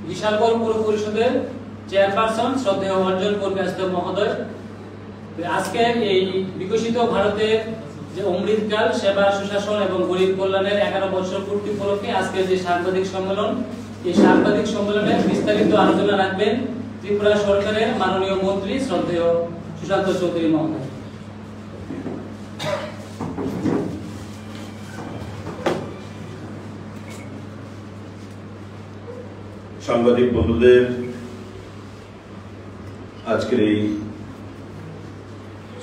বিশালগড় পৌর পরিষদের চেয়ারপারসন শ্রদ্ধেয় অর্জন পূর্বাস্ত মহোদয়, আজকে এই বিকশিত ভারতের যে অমৃতকাল সেবা সুশাসন এবং গরিব কল্যাণের 11 বছর পূর্তি উপলক্ষে আজকের যে সাংবাদিক সম্মেলন, এই সাংবাদিক সম্মেলনে বিস্তারিত আলোচনা রাখবেন ত্রিপুরা সরকারের মাননীয় মন্ত্রী শ্রদ্ধেয় সুশান্ত চৌধুরী মহোদয়। সাংবাদিক বন্ধুদের, আজকের এই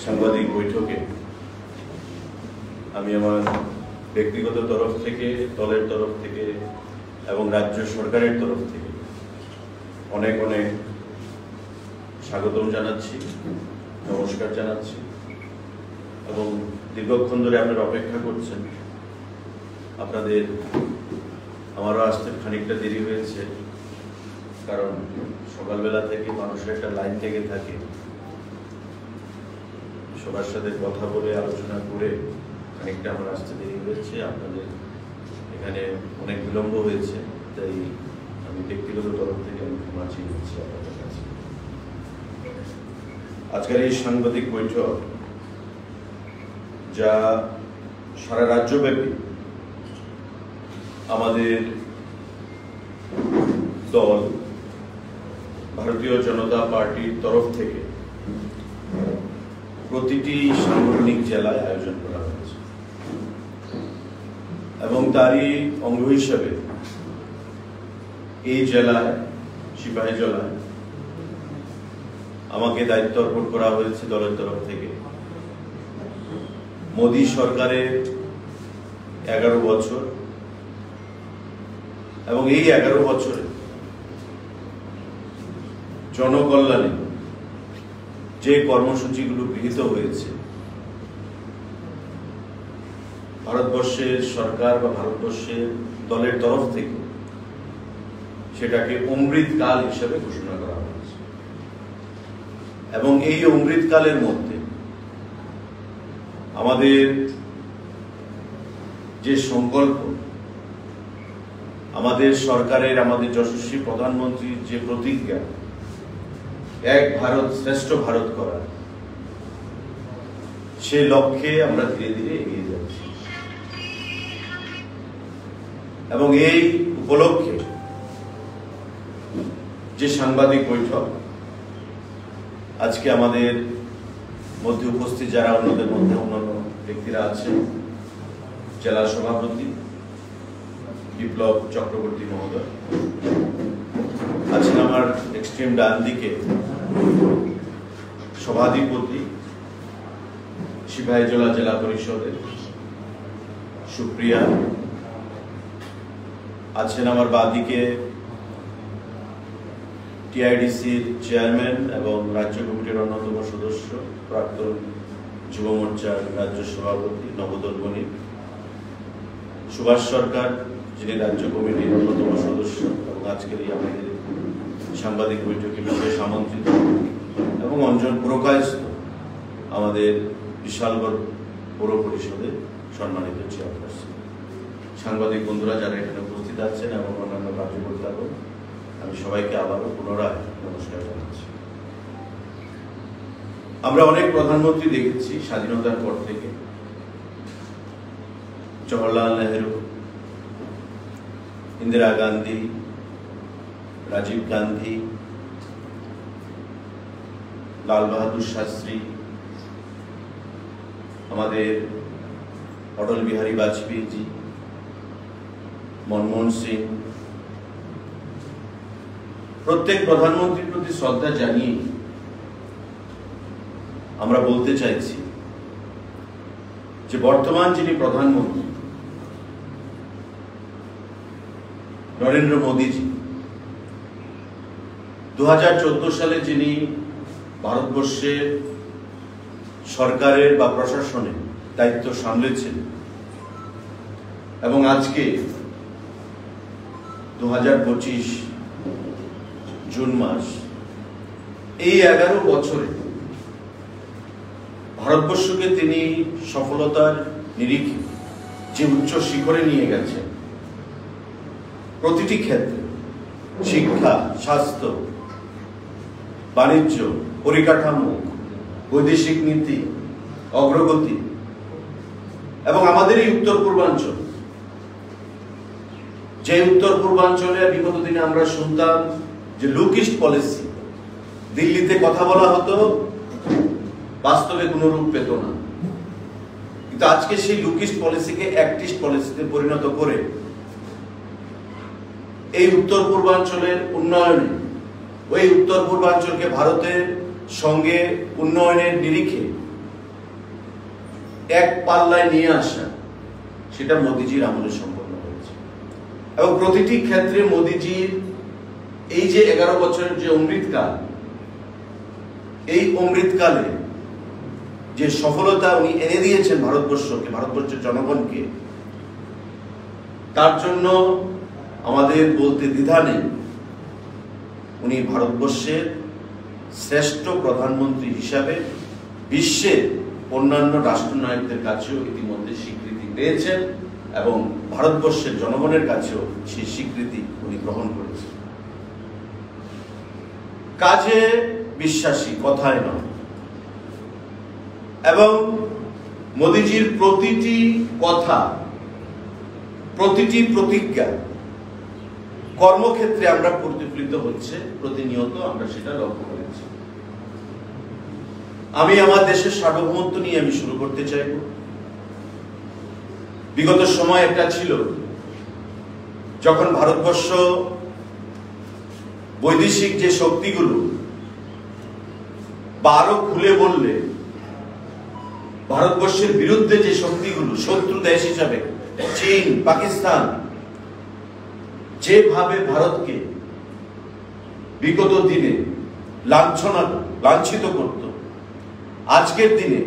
সাংবাদিক বৈঠকে আমি আমার ব্যক্তিগত তরফ থেকে, দলের তরফ থেকে এবং রাজ্য সরকারের তরফ থেকে অনেক অনেক স্বাগতম জানাচ্ছি, নমস্কার জানাচ্ছি এবং দীর্ঘক্ষণ ধরে আপনারা অপেক্ষা করছেন। আপনাদের আমারও আসতে খানিকটা দেরি হয়েছে, কারণ সকালবেলা থেকে মানুষের একটা লাইন থেকে থাকে, সবার সাথে কথা বলে আলোচনা করে খানিকটা আমার আসতে দেরি হয়েছে। আপনাদের এখানে অনেক বিলম্ব হয়েছে, তাই আমি ব্যক্তিগত তরফ থেকে আমি ক্ষমা চেয়ে নিচ্ছি আপনাদের কাছে। আজকের এই সাংবাদিক বৈঠক, যা সারা রাজ্যব্যাপী আমাদের দল ভারতীয় জনতা পার্টির তরফ থেকে প্রতিটি সাংগঠনিক জেলায় আয়োজন করা হয়েছে এবং তারই অঙ্গ হিসাবে এই জেলায়, সিপাহীজলায় আমাকে দায়িত্ব অর্পণ করা হয়েছে দলের তরফ থেকে। মোদী সরকারের 11 বছর এবং এই 11 বছরে জনকল্যাণে যে কর্মসূচিগুলো গৃহীত হয়েছে, ভারতবর্ষের সরকার বা ভারতবর্ষের দলের তরফ থেকে সেটাকে অমৃতকাল হিসেবে ঘোষণা করা হয়েছে এবং এই অমৃতকালের মধ্যে আমাদের যে সংকল্প, আমাদের সরকারের, আমাদের যশস্বী প্রধানমন্ত্রীর যে প্রতিজ্ঞা, এক ভারত শ্রেষ্ঠ ভারত করা, সে লক্ষ্যে আমরা ধীরে ধীরে এগিয়ে যাচ্ছি এবং এই উপলক্ষে যে সাংবাদিক বৈঠক আজকে আমাদের মধ্যে উপস্থিত, যারা অন্যদের মধ্যে অন্যান্য ব্যক্তিরা আছেন, জেলা সভাপতি বিপ্লব চক্রবর্তী মহোদয় আছেন, আমার এক্সট্রিম ডান দিকে সভাধিপতি সিপাহীজলা জেলা পরিষদের সুপ্রিয়া আছেন, আমার বাদিকে টিআইডিসির চেয়ারম্যান এবং রাজ্য কমিটির অন্যতম সদস্য, প্রাক্তন যুব মোর্চার রাজ্য সভাপতি নবদল বণিক, সুভাষ সরকার যিনি রাজ্য কমিটির অন্যতম সদস্য এবং আজকের এই আমাদের সাংবাদিক বৈঠকে বিশেষ আমন্ত্রিত, এবং অঞ্জন পুরকায়স্থ আমাদের বিশালগড় পৌর পরিষদের সম্মানিত চেয়ারপারসন। সাংবাদিক বন্ধুরা যারা এখানে উপস্থিত আছেন এবং অন্যান্য কার্যকর্তাগণ, আমি সবাইকে আবারও পুনরায় নমস্কার জানাচ্ছি। আমরা অনেক প্রধানমন্ত্রী দেখেছি স্বাধীনতার পর থেকে, জওহরলাল নেহেরু, ইন্দিরা গান্ধী, রাজীব গান্ধী, লাল বাহাদুর শাস্ত্রী, আমাদের অটল বিহারী বাজপেয়ী জি, মনমোহন সিং, প্রত্যেক প্রধানমন্ত্রীর প্রতি শ্রদ্ধা জানিয়ে আমরা বলতে চাইছি যে বর্তমান যিনি প্রধানমন্ত্রী নরেন্দ্র মোদীজি, 2014 সালে যিনি ভারতবর্ষের সরকারের বা প্রশাসনের দায়িত্ব সামলেছেন এবং আজকে 2025 জুন মাস, এই 11 বছরে ভারতবর্ষকে তিনি সফলতার নিরিখে যে উচ্চ শিখরে নিয়ে গেছেন, প্রতিটি ক্ষেত্রে শিক্ষা, স্বাস্থ্য, বাণিজ্য, পরিকাঠামো, বৈদেশিক নীতি, অগ্রগতি এবং আমাদের এই উত্তর পূর্বাঞ্চল, যে উত্তর পূর্বাঞ্চলে বিগত দিনে আমরা শুনতাম যে লুকিস্ট পলিসি, দিল্লিতে কথা বলা হতো, বাস্তবে কোনো রূপ পেত না, কিন্তু আজকে সেই লুকিস্ট পলিসিকে অ্যাক্টিস্ট পলিসিতে পরিণত করে এই উত্তর পূর্বাঞ্চলের উন্নয়নে, ওই উত্তর পূর্বাঞ্চলকে ভারতের সঙ্গে উন্নয়নের নিরিখে এক পাল্লায় নিয়ে আসা, সেটা মোদিজির আমলে সম্পন্ন হয়েছে। এবং প্রতিটি ক্ষেত্রে মোদিজির এই যে 11 বছরের যে অমৃতকাল, এই অমৃতকালে যে সফলতা উনি এনে দিয়েছেন ভারতবর্ষকে, ভারতবর্ষের জনগণকে, তার জন্য আমাদের বলতে দ্বিধা নেই, উনি ভারতবর্ষের শ্রেষ্ঠ প্রধানমন্ত্রী হিসাবে বিশ্বের অন্যান্য রাষ্ট্রনায়কদের কাছেও ইতিমধ্যে স্বীকৃতি পেয়েছেন এবং ভারতবর্ষের জনগণের কাছেও সেই স্বীকৃতি উনি গ্রহণ করেছেন। কাজে বিশ্বাসী, কথায় নয়। এবং মোদিজির প্রতিটি কথা, প্রতিটি প্রতিজ্ঞা কর্মক্ষেত্রে আমরা প্রতিফলিত হচ্ছে, প্রতিনিয়ত আমরা সেটা লক্ষ্য করেছি। আমি আমার দেশের সার্বভৌমত্ব নিয়ে আমি শুরু করতে চাইব। বিগত সময় একটা ছিল যখন ভারতবর্ষ বৈদেশিক যে শক্তিগুলো, বা আরো খুলে বললে ভারতবর্ষের বিরুদ্ধে যে শক্তিগুলো, শত্রু দেশ হিসাবে চীন, পাকিস্তান, যেভাবে ভারতকে বিগত দিনে লাঞ্ছিত করত, আজকের দিনে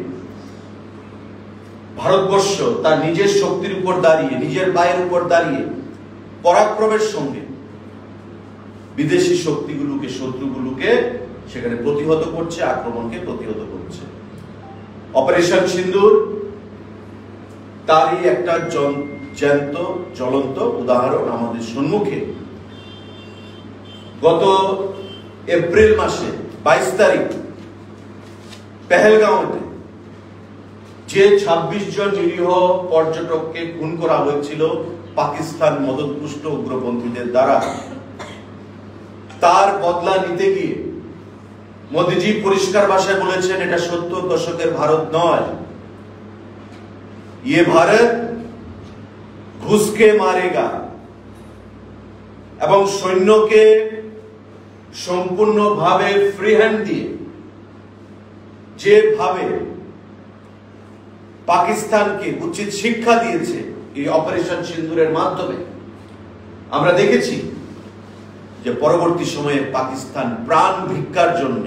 ভারতবর্ষ তার নিজের শক্তির উপর দাঁড়িয়ে, নিজের পায়ের উপর দাঁড়িয়ে পরাক্রমের সঙ্গে বিদেশি শক্তিগুলোকে, শত্রুগুলোকে সেখানে প্রতিহত করছে, আক্রমণকে প্রতিহত করছে। অপারেশন সিন্দুর তারই একটা জ্যান্ত জ্বলন্ত উদাহরণ আমাদের সম্মুখে। গত এপ্রিল মাসে 22 তারিখ পেহেলগাঁওতে যে 26 জন নিরীহ পর্যটককে খুন করা হয়েছিল পাকিস্তান মদতপুষ্ট উগ্রপন্থীদের দ্বারা, তার বদলা নিতে গিয়ে মোদিজি পরিষ্কার ভাষায় বলেছেন, এটা 70 দশকের ভারত নয়, ये भारत ঘুষকে মারেগা। এবং সৈন্যকে সম্পূর্ণভাবে ফ্রি হ্যান্ড দিয়ে যেভাবে পাকিস্তানকে উচিত শিক্ষা দিয়েছে এই অপারেশন সিন্দুরের মাধ্যমে, আমরা দেখেছি যে পরবর্তী সময়ে পাকিস্তান প্রাণ ভিক্ষার জন্য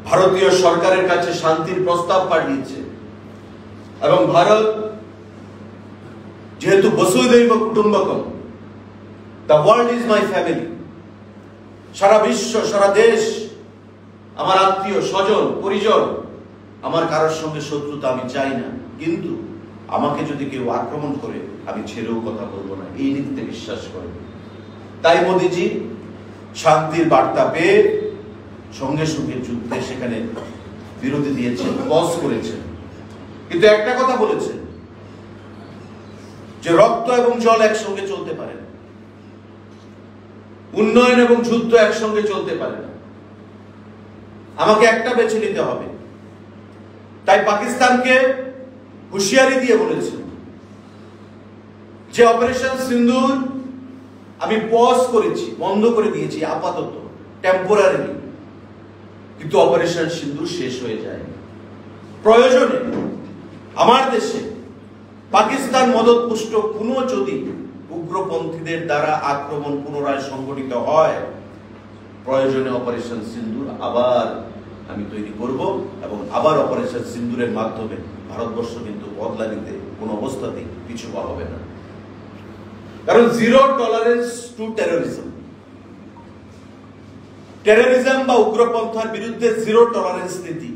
ভারতীয় সরকারের কাছে শান্তির প্রস্তাব পাঠিয়েছে। এবং ভারত যেহেতু বসুধৈব কুটুম্বকম, the world is my family, সারা বিশ্ব, সারা দেশ আমার আত্মীয় স্বজন পরিজন, আমার কারোর সঙ্গে শত্রুতা আমি চাই না, কিন্তু আমাকে যদি কেউ আক্রমণ করে আমি ছেড়েও কথা বলবো না, এই নীতিতে বিশ্বাস করে। তাই মোদিজি শান্তির বার্তা পেয়ে সঙ্গে সঙ্গে যুদ্ধে সেখানে বিরতি দিয়েছেন, পজ করেছেন, কিন্তু একটা কথা বলেছেন যে রক্ত এবং জল একসঙ্গে চলতে পারে না, উন্নয়ন এবং যুদ্ধ একসঙ্গে চলতে পারে না, আমাকে একটা বেছে নিতে হবে। তাই পাকিস্তানকে হুঁশিয়ারি দিয়ে বলেছেন যে অপারেশন সিন্দুর আমি পজ করেছি, বন্ধ করে দিয়েছি আপাতত, টেম্পোরারি, কিন্তু অপারেশন সিন্দুর শেষ হয়ে যায়। প্রয়োজনে আমার দেশে পাকিস্তান মদতপুষ্ট কোনো যদি উগ্রপন্থীদের দ্বারা আক্রমণ পুনরায় সংঘটিত হয়, প্রয়োজনে অপারেশন সিন্দুর আবার আমি তৈরি করব এবং আবার অপারেশন সিন্দুরের মাধ্যমে ভারতবর্ষ কিন্তু বদলা নিতে কোনো অবস্থাতেই পিছু পা হবে না। কারণ zero tolerance two terrorism, terrorism বা উগ্রপন্থার বিরুদ্ধে জিরো টলারেন্স নীতি,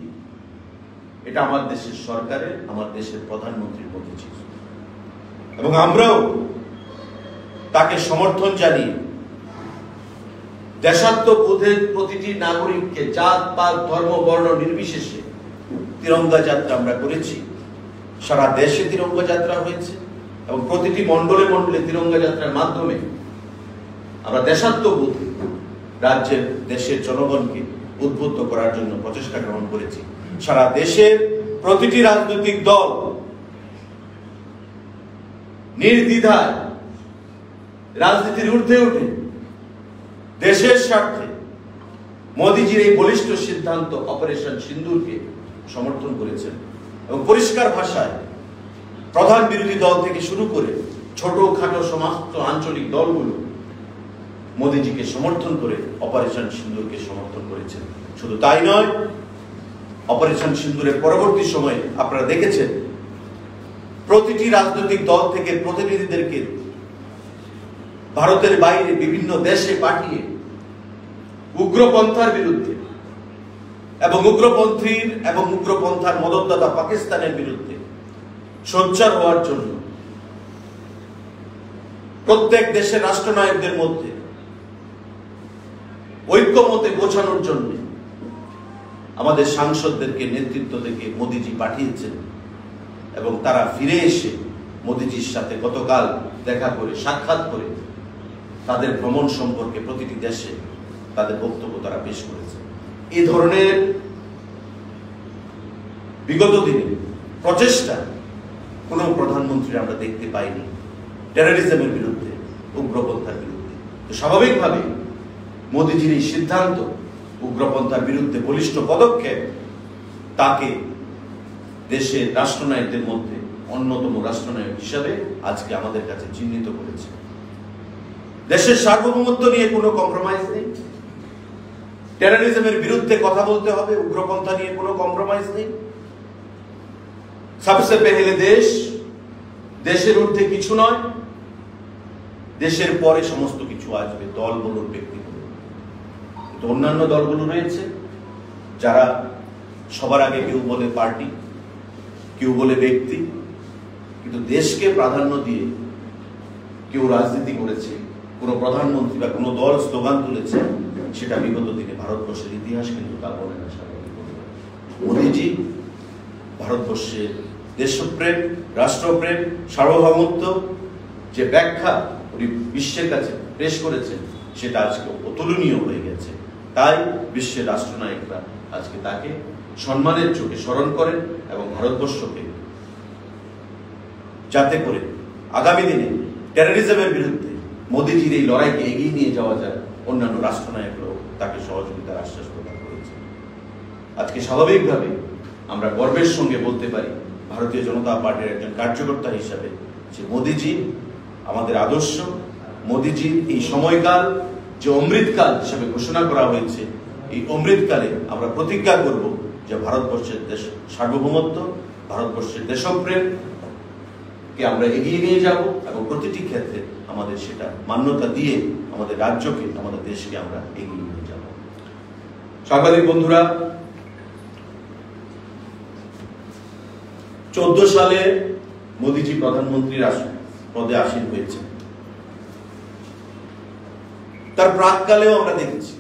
এটা আমার দেশের সরকারের, আমার দেশের প্রধানমন্ত্রীর মধ্যে ছিল এবং আমরাও তাকে সমর্থন জানিয়ে দেশাত্মবোধের প্রতিটি নাগরিককে জাত পাত ধর্ম বর্ণ নির্বিশেষে তিরঙ্গা যাত্রা আমরা করেছি। সারা দেশে তিরঙ্গা যাত্রা হয়েছে এবং প্রতিটি মণ্ডলে মণ্ডলে তিরঙ্গা যাত্রার মাধ্যমে আমরা দেশাত্মবোধে রাজ্যের দেশের জনগণকে উদ্বুদ্ধ করার জন্য প্রচেষ্টা গ্রহণ করেছি। সারা দেশের প্রতিটি রাজনৈতিক দল নির্দ্বিধায় রাজনীতির ঊর্ধ্বে উঠে দেশের স্বার্থে মোদিজির এই বলিষ্ঠ সিদ্ধান্ত অপারেশন সিন্দুরকে সমর্থন করেছেন এবং পরিষ্কার ভাষায় প্রধান বিরোধী দল থেকে শুরু করে ছোটখাটো সমস্ত আঞ্চলিক দলগুলো মোদিজিকে সমর্থন করে অপারেশন সিন্দুরকে সমর্থন করেছেন। শুধু তাই নয়, অপারেশন সিন্দুরের পরবর্তী সময়ে আপনারা দেখেছেন প্রতিটি রাজনৈতিক দল থেকে প্রতিনিধিদেরকে ভারতের বাইরে বিভিন্ন দেশে পাঠিয়ে উগ্রপন্থার বিরুদ্ধে এবং উগ্রপন্থার মদতদাতা পাকিস্তানের বিরুদ্ধে সোচ্চার হওয়ার জন্য প্রত্যেক দেশের রাষ্ট্রনায়কদের মধ্যে ঐক্যমতে পৌঁছানোর জন্য আমাদের সাংসদদেরকে নেতৃত্ব থেকে মোদিজি পাঠিয়েছেন এবং তারা ফিরে এসে মোদিজির সাথে গতকাল দেখা করে সাক্ষাৎ করে তাদের ভ্রমণ সম্পর্কে প্রতিটি দেশে তাদের বক্তব্য তারা পেশ করেছে। এই ধরনের বিগত দিনে প্রচেষ্টা কোন প্রধানমন্ত্রী আমরা দেখতে পাইনি টেররিজমের বিরুদ্ধে, উগ্রপন্থার বিরুদ্ধে। স্বাভাবিকভাবে মোদিজির এই সিদ্ধান্ত, উগ্রপন্থার বিরুদ্ধে বলিষ্ঠ পদক্ষেপ, তাকে দেশের রাষ্ট্রনায়কদের মধ্যে অন্যতম রাষ্ট্রনায়ক হিসাবে আজকে আমাদের কাছে চিহ্নিত করেছে। দেশের সার্বভৌমত্ব নিয়ে কোনো কম্প্রোমাইজ নেই, টেররিজমের বিরুদ্ধে কথা বলতে হবে, উগ্রপন্থা নিয়ে কোনো কম্প্রোমাইজ নেই। সবসে পেহেলে দেশের ঊর্ধ্বে কিছু নয়, দেশের পরে সমস্ত কিছু আসবে, দল বলুন ব্যক্তি বলুন। তো অন্যান্য দলগুলো রয়েছে যারা সবার আগে কেউ বলে পার্টি, কেউ বলে ব্যক্তি, কিন্তু দেশকে প্রাধান্য দিয়ে কেউ রাজনীতি করেছে, কোনো প্রধানমন্ত্রী বা কোনো দল স্লোগান তুলেছে, সেটা বিগত দিনে ভারতবর্ষের ইতিহাস কিন্তু তা বলে না। মোদিজি ভারতবর্ষের দেশপ্রেম, রাষ্ট্রপ্রেম, সার্বভৌমত্ব যে ব্যাখ্যা উনি বিশ্বের কাছে পেশ করেছেন, সেটা আজকে অতুলনীয় হয়ে গেছে। তাই বিশ্বের রাষ্ট্রনায়করা আজকে তাকে সম্মানের চোখে স্মরণ করেন এবং ভারতবর্ষকে যাতে করে আগামী দিনে টেররিজমের বিরুদ্ধে মোদিজির এই লড়াইকে এগিয়ে নিয়ে যাওয়া যায়, অন্যান্য রাষ্ট্রনায়করাও তাকে সহযোগিতার আশ্বাস প্রদান করেছে। আজকে স্বাভাবিকভাবে আমরা গর্বের সঙ্গে বলতে পারি ভারতীয় জনতা পার্টির একজন কার্যকর্তা হিসাবে যে মোদিজি আমাদের আদর্শ। মোদিজির এই সময়কাল যে অমৃতকাল হিসেবে ঘোষণা করা হয়েছে, এই অমৃতকালে আমরা প্রতিজ্ঞা করব যে ভারতবর্ষের দেশ সার্বভৌমত্ব, ভারতবর্ষের দেশপ্রেম কে আমরা এগিয়ে নিয়ে যাব এবং প্রতিটি ক্ষেত্রে আমাদের সেটা মান্যতা দিয়ে আমাদের রাজ্যকে, আমাদের দেশকে আমরা এগিয়ে নিয়ে যাব। সাংবাদিক বন্ধুরা, 14 সালে মোদিজি প্রধানমন্ত্রীর পদে আসীন হয়েছে। তার প্রাককালেও আমরা দেখেছি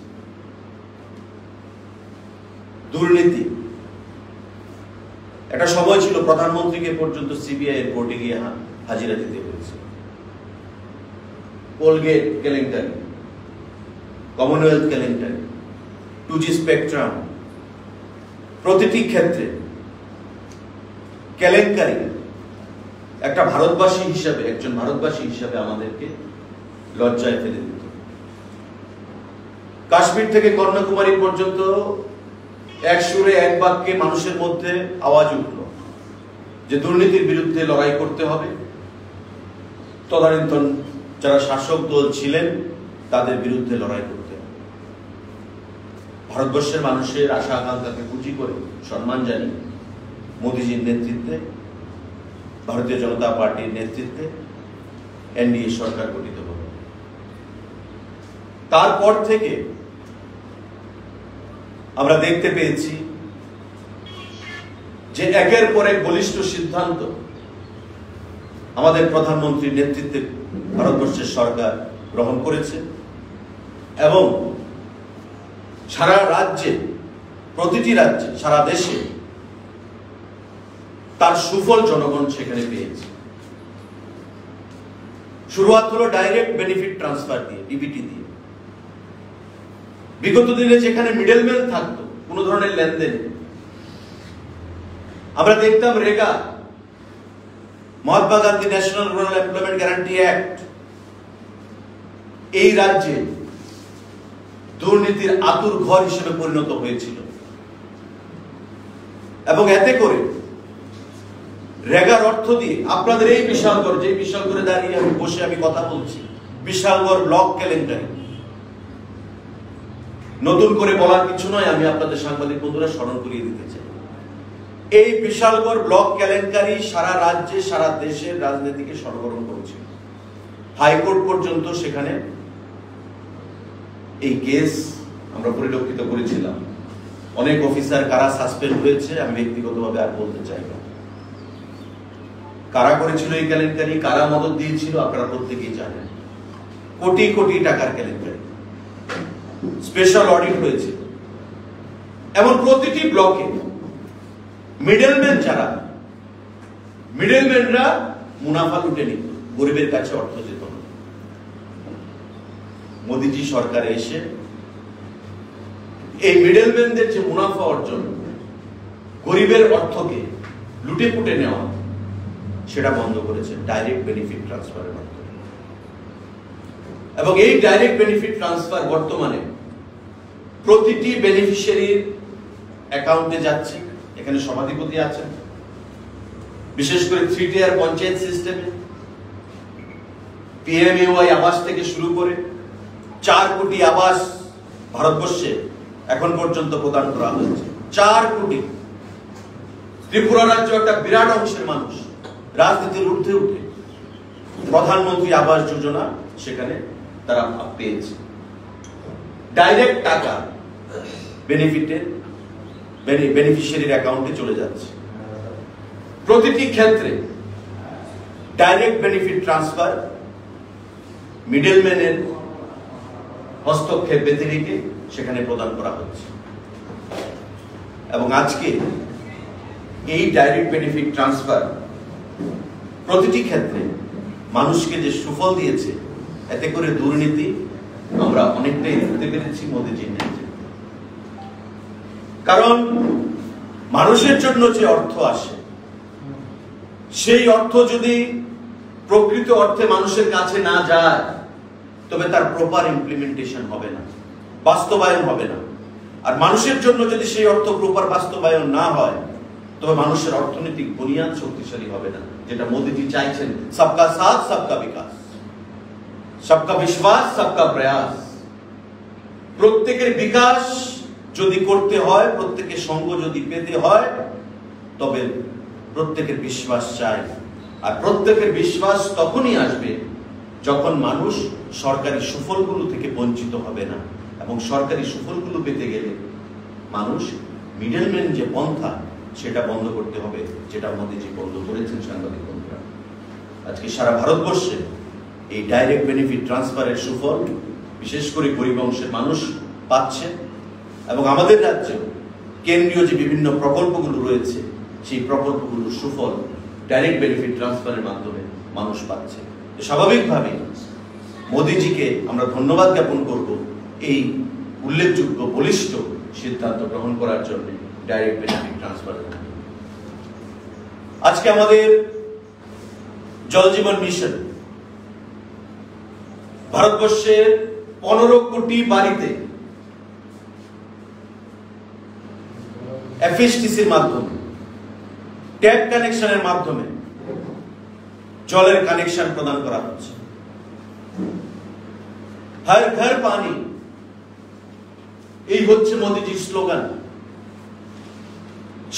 দুর্নীতি। একটা সময় ছিল প্রধানমন্ত্রীকে পর্যন্ত সিবিআই এর কোর্টে গিয়ে হাজিরা দিতে হয়েছে। কোলগেট কেলেঙ্কারি, কমনওয়েলথ কেলেঙ্কারি, 2G স্পেকট্রাম, প্রতিটি ক্ষেত্রে কেলেঙ্কারি একটা ভারতবাসী হিসাবে, একজন ভারতবাসী হিসাবে আমাদেরকে লজ্জায় ফেলে দিত। কাশ্মীর থেকে কন্যাকুমারী পর্যন্ত এক সুরে এক বাক্যে মানুষের মধ্যে আওয়াজ উঠল যে দুর্নীতির বিরুদ্ধে লড়াই করতে হবে, তদানীন্তন যারা শাসক দল ছিলেন তাদের বিরুদ্ধে লড়াই করতে হবে। ভারতবর্ষের মানুষের আশা আকাঙ্ক্ষাকে পুঁজি করে সম্মান জানিয়ে মোদিজির নেতৃত্বে, ভারতীয় জনতা পার্টির নেতৃত্বে এনডিএ সরকার গঠিত হল। তারপর থেকে আমরা দেখতে পেয়েছি যে একের পর এক বলিষ্ঠ সিদ্ধান্ত আমাদের প্রধানমন্ত্রীর নেতৃত্বে ভারতবর্ষের সরকার গ্রহণ করেছে এবং সারা রাজ্যে, প্রতিটি রাজ্যে, সারা দেশে তার সুফল জনগণ সেখানে পেয়েছে। শুরুয়াত হলো ডাইরেক্ট বেনিফিট ট্রান্সফার দিয়ে, ডিবিটি দিয়ে। বিগত দিনে যেখানে মিডলম্যান থাকতো কোন ধরনের লেনদেন, আমরা দেখতাম REGA, Mahatma Gandhi national rural employment guarantee act, এই রাজ্যে দুর্নীতির আতুর ঘর হিসেবে পরিণত হয়েছিল। এবং এতে করে রেগার অর্থ দিয়ে আপনাদের এই বিশালগড়, যে বিশালগড়ে দাঁড়িয়ে আমি বসে আমি কথা বলছি, বিশালগড় ব্লক কেলেঙ্কারি, নতুন করে বলার কিছু নয়, আমি আপনাদের সাংবাদিক বন্ধুরা স্মরণ করিয়ে দিতে চাই। এই বিশালগড় ব্লক কেলেঙ্কারি সারা রাজ্যে, সারা দেশের রাজনীতিকে সরগরম করেছিল। হাইকোর্ট পর্যন্ত সেখানে এই কেস আমরা পরিলক্ষিত করেছিলাম। অনেক অফিসার কারা সাসপেন্ড হয়েছে আমি ব্যক্তিগতভাবে আর বলতে চাই না। কারা করেছিল এই কেলেঙ্কারি, কারা মদত দিয়েছিল আপনারা প্রত্যেকেই জানেন। কোটি কোটি টাকার কেলেঙ্কারি, স্পেশাল অডিট হয়েছে। এমন প্রতিটি ব্লকে মিডলম্যান যারা, মিডলম্যানরা মুনাফা লুটে নিত, গরিবের কাছে অর্থ যেত না। মোদিজি সরকার এসে এই মিডলম্যানদের যে মুনাফা অর্জন, গরিবের অর্থকে লুটে পুটে নেওয়া, সেটা বন্ধ করেছে ডাইরেক্ট বেনিফিট ট্রান্সফারের মাধ্যমে। এবং এই ডাইরেক্ট বেনিফিট ট্রান্সফার বর্তমানে প্রতিটি বেনিফিশিয়ারির অ্যাকাউন্টে যাচ্ছে। এখানে সভাধিপতি আছেন, বিশেষ করে 3 টিয়ার পঞ্চায়েত সিস্টেমে পিএমএওয়াই আবাস থেকে শুরু করে 4 কোটি আবাস ভারতবর্ষে এখন পর্যন্ত প্রদান করা হয়েছে। 4 কোটি। ত্রিপুরা রাজ্য একটা বিরাট অংশের মানুষ রাজনীতির ঊর্ধ্বে উঠে প্রধানমন্ত্রী আবাস যোজনা সেখানে তারা পেয়েছে। ডাইরেক্ট টাকা বেনিফিটের বেনিফিশিয়ারির অ্যাকাউন্টে চলে যাচ্ছে। প্রতিটি ক্ষেত্রে ডাইরেক্ট বেনিফিট ট্রান্সফার মিডলম্যানের হস্তক্ষেপ ব্যতিরেকে সেখানে প্রদান করা হচ্ছে। এবং আজকে এই ডাইরেক্ট বেনিফিট ট্রান্সফার প্রতিটি ক্ষেত্রে মানুষকে যে সুফল দিয়েছে, এতে করে দুর্নীতি আমরা অনেকটাই দেখতে পেরেছি মোদিজির নেতৃত্বে। কারণ মানুষের জন্য যে অর্থ আসে, সেই অর্থ যদি প্রকৃত অর্থে মানুষের কাছে না যায়, তবে তার প্রপার ইমপ্লিমেন্টেশন হবে না, বাস্তবায়ন হবে না। আর মানুষের জন্য যদি সেই অর্থ প্রপার বাস্তবায়ন না হয়, তবে মানুষের অর্থনৈতিক বুনিয়াদ শক্তিশালী হবে না, যেটা মোদিজি চাইছেন। সবকা সাথ সবকা বিকাশ, সবকা বিশ্বাস সবকা প্রয়াস। প্রত্যেকের বিকাশ যদি করতে হয়, প্রত্যেকের সঙ্গ যদি পেতে হয়, তবে প্রত্যেকের বিশ্বাস চাই। আর প্রত্যেকের বিশ্বাস তখনই আসবে যখন মানুষ সরকারি সুফলগুলো থেকে বঞ্চিত হবে না। এবং সরকারি সুফলগুলো পেতে গেলে মানুষ মিডলম্যান যে পন্থা, সেটা বন্ধ করতে হবে, যেটা মোদিজি বন্ধ করেছেন। সাংবাদিক বন্ধুরা, আজকে সারা ভারতবর্ষে এই ডাইরেক্ট বেনিফিট ট্রান্সফারের সুফল বিশেষ করে গরিব অংশের মানুষ পাচ্ছে। এবং আমাদের রাজ্যে কেন্দ্রীয় যে বিভিন্ন প্রকল্পগুলো রয়েছে, সেই প্রকল্পগুলোর সুফল ডাইরেক্ট বেনিফিট ট্রান্সফারের মাধ্যমে মানুষ পাচ্ছে। স্বাভাবিকভাবে মোদিজিকে আমরা ধন্যবাদ জ্ঞাপন করব এই উল্লেখযোগ্য বলিষ্ঠ সিদ্ধান্ত গ্রহণ করার জন্য ডাইরেক্ট বেনিফিট ট্রান্সফারের। আজকে আমাদের জল জীবন মিশন ভারতবর্ষের 15 কোটি বাড়িতে এফএসটিসির মাধ্যমে, ট্যাপ কানেকশনের মাধ্যমে জলের কানেকশন প্রদান করা হচ্ছে। হর ঘর পানি, এই হচ্ছে মোদিজির স্লোগান।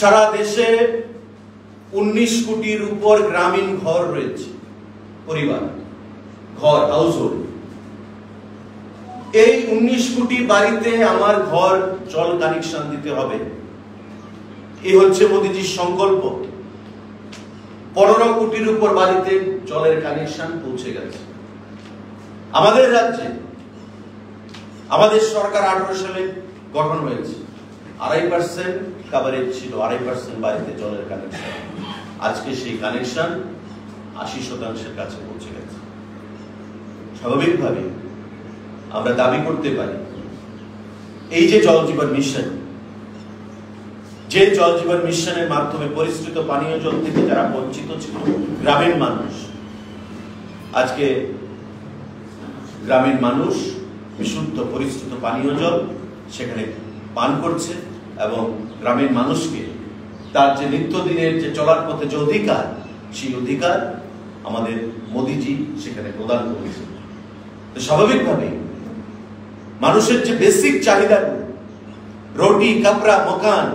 সারা দেশে 19 কোটির উপর গ্রামীণ ঘর রয়েছে, পরিবার, ঘর, হাউস হোল্ড। এই 19 কোটি বাড়িতে আমার ঘর জল কানেকশন দিতে হবে, এই হচ্ছে মোদিজির সংকল্প। 15 কোটির উপর বাড়িতে জলের কানেকশন পৌঁছে গেছে। আমাদের রাজ্যে আমাদের সরকার 18 সালে গঠন হয়েছে, 2.5% কাভারেজ ছিল, 2.5% বাড়িতে জলের কানেকশন। আজকে সেই কানেকশন 80% কাছে পৌঁছে গেছে। স্বাভাবিকভাবে আমরা দাবি করতে পারি এই যে জল জীবন মিশন, যে জল জীবন মিশনের মাধ্যমে পরিশ্রুত পানীয় জল থেকে যারা বঞ্চিত ছিল গ্রামীণ মানুষ, আজকে গ্রামীণ মানুষ বিশুদ্ধ পরিশ্রুত পানীয় জল সেখানে পান করছে এবং গ্রামীণ মানুষকে তার যে নিত্যদিনের যে চলার পথে যে অধিকার, সেই অধিকার আমাদের মোদিজি সেখানে প্রদান করেছে। তো স্বাভাবিকভাবে মানুষের যে বেসিক চাহিদাগুলো, রুটি, কাপড়া, মকান,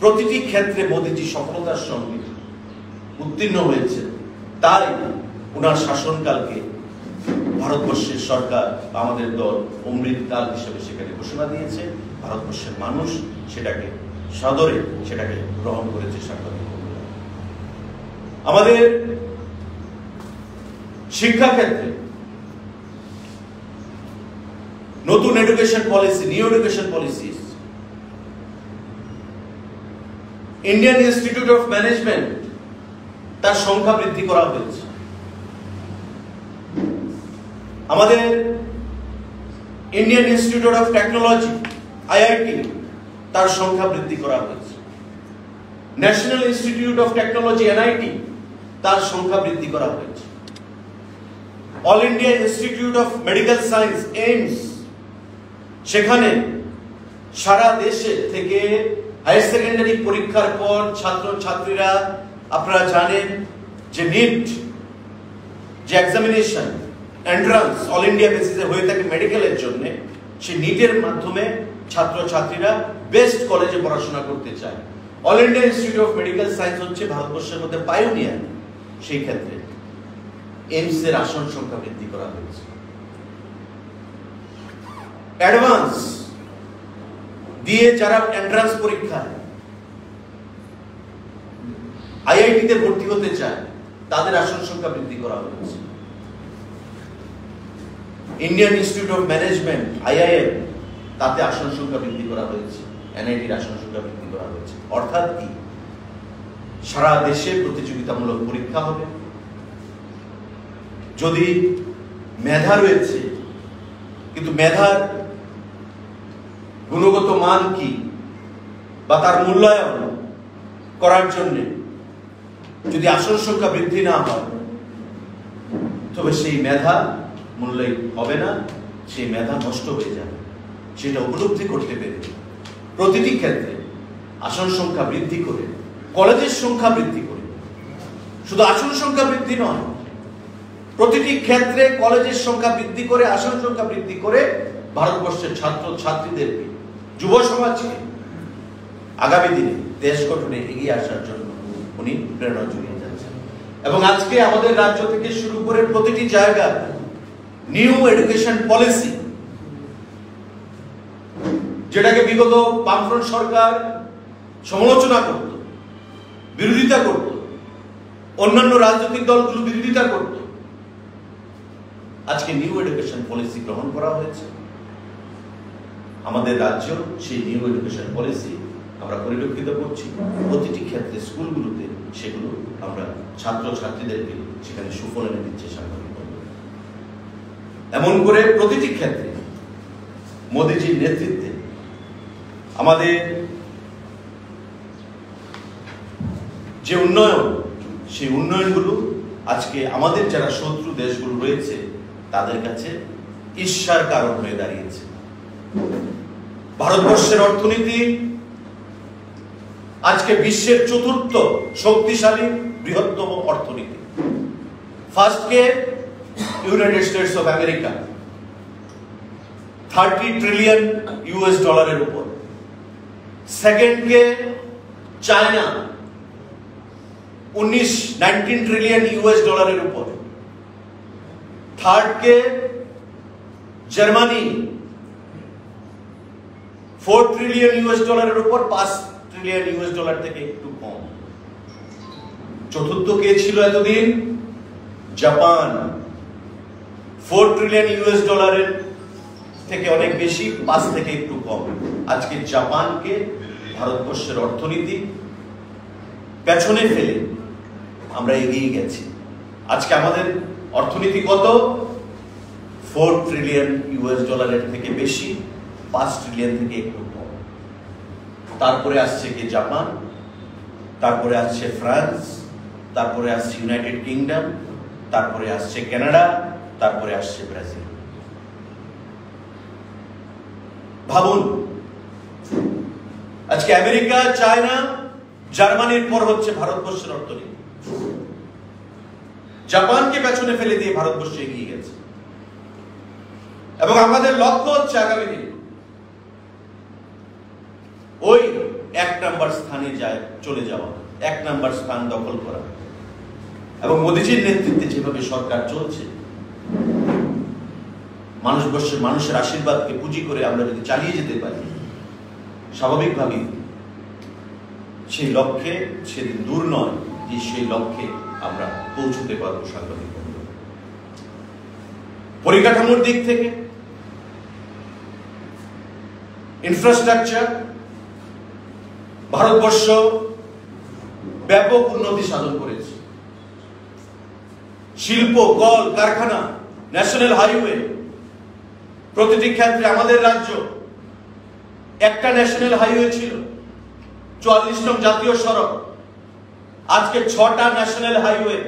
প্রতিটি ক্ষেত্রে মোদিজি সফলতার সঙ্গে উত্তীর্ণ হয়েছে। তাই ওনার শাসনকালকে ভারতবর্ষের সরকার, আমাদের দল অমৃতকাল হিসেবে সেখানে ঘোষণা দিয়েছে। ভারতবর্ষের মানুষ সেটাকে সাদরে সেটাকে গ্রহণ করেছে। আমাদের শিক্ষা ক্ষেত্রে নতুন education policy, new education policy, Indian Institute of Management তার সংখ্যা বৃদ্ধি করা হয়েছে। আমাদের Indian Institute of Technology IIT তার সংখ্যা বৃদ্ধি করা হয়েছে। National Institute of Technology NIT তার সংখ্যা বৃদ্ধি করা হয়েছে। All India Institute of Medical Science AIIMS, সেখানে সারা দেশে থেকে হায়ার সেকেন্ডারি পরীক্ষার পর ছাত্র ছাত্রীরা, আপনারা জানেন যে নিট যে এক্সামিনেশন এন্ট্রান্স অল ইন্ডিয়া বেসিসে হয়ে থাকে মেডিকেলের জন্য, সেই নিটের মাধ্যমে ছাত্র ছাত্রীরা বেস্ট কলেজে পড়াশোনা করতে চায়। All India Institute of Medical science হচ্ছে ভারতবর্ষের মধ্যে পায়োনিয়ার। সেই ক্ষেত্রে এইমস এর আসন সংখ্যা বৃদ্ধি করা হয়েছে। অ্যাডভান্স দিয়ে যারা এন্ট্রান্স পরীক্ষায় IIT তে ভর্তি হতে চায় তাদের আসন সংখ্যা বৃদ্ধি করা হয়েছে। Indian Institute of management IIM তাতে আসন সংখ্যা বৃদ্ধি করা হয়েছে, NIT এর আসন সংখ্যা বৃদ্ধি করা হয়েছে। অর্থাৎ কি, সারা দেশে প্রতিযোগিতামূলক পরীক্ষা হবে। যদি মেধা রয়েছে কিন্তু মেধার গুণগত মান কি বা তার মূল্যায়ন করার জন্য যদি আসন সংখ্যা বৃদ্ধি না হয়, তবে সেই মেধা মূল্যায়ন হবে না, সেই মেধা নষ্ট হয়ে যাবে। সেটা উপলব্ধি করতে পেরে প্রতিটি ক্ষেত্রে আসন সংখ্যা বৃদ্ধি করে, কলেজের সংখ্যা বৃদ্ধি করে, শুধু আসন সংখ্যা বৃদ্ধি নয়, প্রতিটি ক্ষেত্রে কলেজের সংখ্যা বৃদ্ধি করে, আসন সংখ্যা বৃদ্ধি করে ভারতবর্ষের ছাত্র ছাত্রীদেরকে, যুব সমাজকে আগামী দিনে দেশ গঠনে এগিয়ে আসার জন্য উনি প্রেরণা জুগিয়ে যাচ্ছেন। এবং আজকে আমাদের রাজ্য থেকে শুরু করে প্রতিটি জায়গায় নিউ এডুকেশন পলিসি, যেটাকে বিগত বামফ্রন্ট সরকার সমালোচনা করত, বিরোধিতা করত, অন্যান্য রাজনৈতিক দলগুলো বিরোধিতা করত, আজকে নিউ এডুকেশন পলিসি গ্রহণ করা হয়েছে। আমাদের রাজ্য সেই নিউ এডুকেশন পলিসি আমরা পরিলক্ষিত করছি প্রতিটি ক্ষেত্রে, স্কুলগুলোতে সেগুলো আমরা ছাত্র ছাত্রীদেরকে সেখানে সুফল এনে দিচ্ছে সাংবাদিক। এমন করে প্রতিটি ক্ষেত্রে মোদিজির নেতৃত্বে আমাদের যে উন্নয়ন, সেই উন্নয়নগুলো আজকে আমাদের যারা শত্রু দেশগুলো রয়েছে তাদের কাছে ঈর্ষার কারণ হয়ে দাঁড়িয়েছে। ভারতবর্ষের অর্থনীতি আজকে বিশ্বের চতুর্থ শক্তিশালী বৃহত্তম অর্থনীতি। First K United states of America, $30 trillion এর উপর। সেকেন্ড কে চায়না, $19 ট্রিলিয়ন এর উপর। থার্ড কে জার্মানি, $4 ট্রিলিয়ন এর উপর, $5 ট্রিলিয়ন থেকে একটু কম। চতুর্থ কে ছিল এতদিন? জাপান, $4 ট্রিলিয়ন এর থেকে অনেক বেশি, 5 থেকে একটু কম। আজকে জাপানকে ভারতবর্ষের অর্থনীতি পেছনে ফেলে আমরা এগিয়ে গেছি। আজকে আমাদের অর্থনীতি কত? 4 ট্রিলিয়ন ইউএস ডলারের থেকে বেশি, 5 ট্রিলিয়ন থেকে একটু কম। তারপরে আসছে কি জাপান, তারপরে আসছে ফ্রান্স, তারপরে আসছে ইউনাইটেড কিংডম, তারপরে আসছে কানাডা, তারপরে আসছে ব্রাজিল। ভাবুন, আজকে আমেরিকা, চায়না, জার্মানির পর হচ্ছে ভারতবর্ষের অর্থনীতি। জাপানকে পেছনে ফেলে দিয়ে ভারতবর্ষ এগিয়ে গেছে এবং আমাদের লক্ষ্য হচ্ছে আগামী দিনে ওই 1 নম্বর স্থানে চলে যাওয়া, 1 নম্বর স্থান দখল করা। এবং মোদীজির নেতৃত্বে যেভাবে সরকার চলছে, মানুষের আশীর্বাদকে পুঁজি করে আমরা যদি চালিয়ে যেতে পারি, স্বাভাবিকভাবেই সেই লক্ষ্যে সেদিন দূর নয় যে সেই লক্ষ্যে আমরা পৌঁছতে পারবো। সাংবাদিক বন্ধু, পরিকাঠামোর দিক থেকে, ইনফ্রাস্ট্রাকচার, ভারতবর্ষ ব্যাপক উন্নতি সাধন করেছে। শিল্প, কল কারখানা, ন্যাশনাল হাইওয়ে, প্রতিটি ক্ষেত্রে আমাদের রাজ্য একটা ন্যাশনাল হাইওয়ে ছিল, 44 নং জাতীয় সড়ক, আজকে 6টা ন্যাশনাল হাইওয়ে,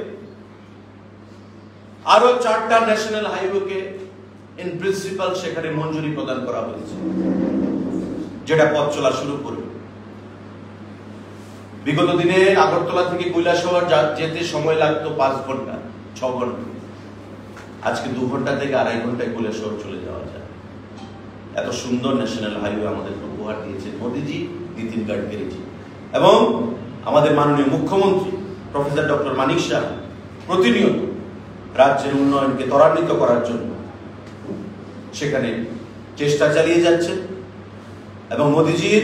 আরো 4টা ন্যাশনাল হাইওয়েকে ইন প্রিন্সিপাল সেখানে মঞ্জুরি প্রদান করা হয়েছে, যেটা পথ চলা শুরু করবে। বিগত দিনে আগরতলা থেকে কৈলাসহর যেতে সময় লাগতো 5 ঘন্টা, 6 ঘন্টা, আজকে 2 ঘন্টা থেকে 2.5 ঘন্টায় কৈলাসহর চলে যাওয়া যায়। এত সুন্দর ন্যাশনাল হাইওয়ে আমাদের উপহার দিয়েছেন মোদীজি, নীতিন গাডকারিজি এবং আমাদের মাননীয় মুখ্যমন্ত্রী প্রফেসর ডক্টর মানিক শাহ প্রতিনিয়ত রাজ্যের উন্নয়নকে ত্বরান্বিত করার জন্য সেখানে চেষ্টা চালিয়ে যাচ্ছেন এবং মোদীজির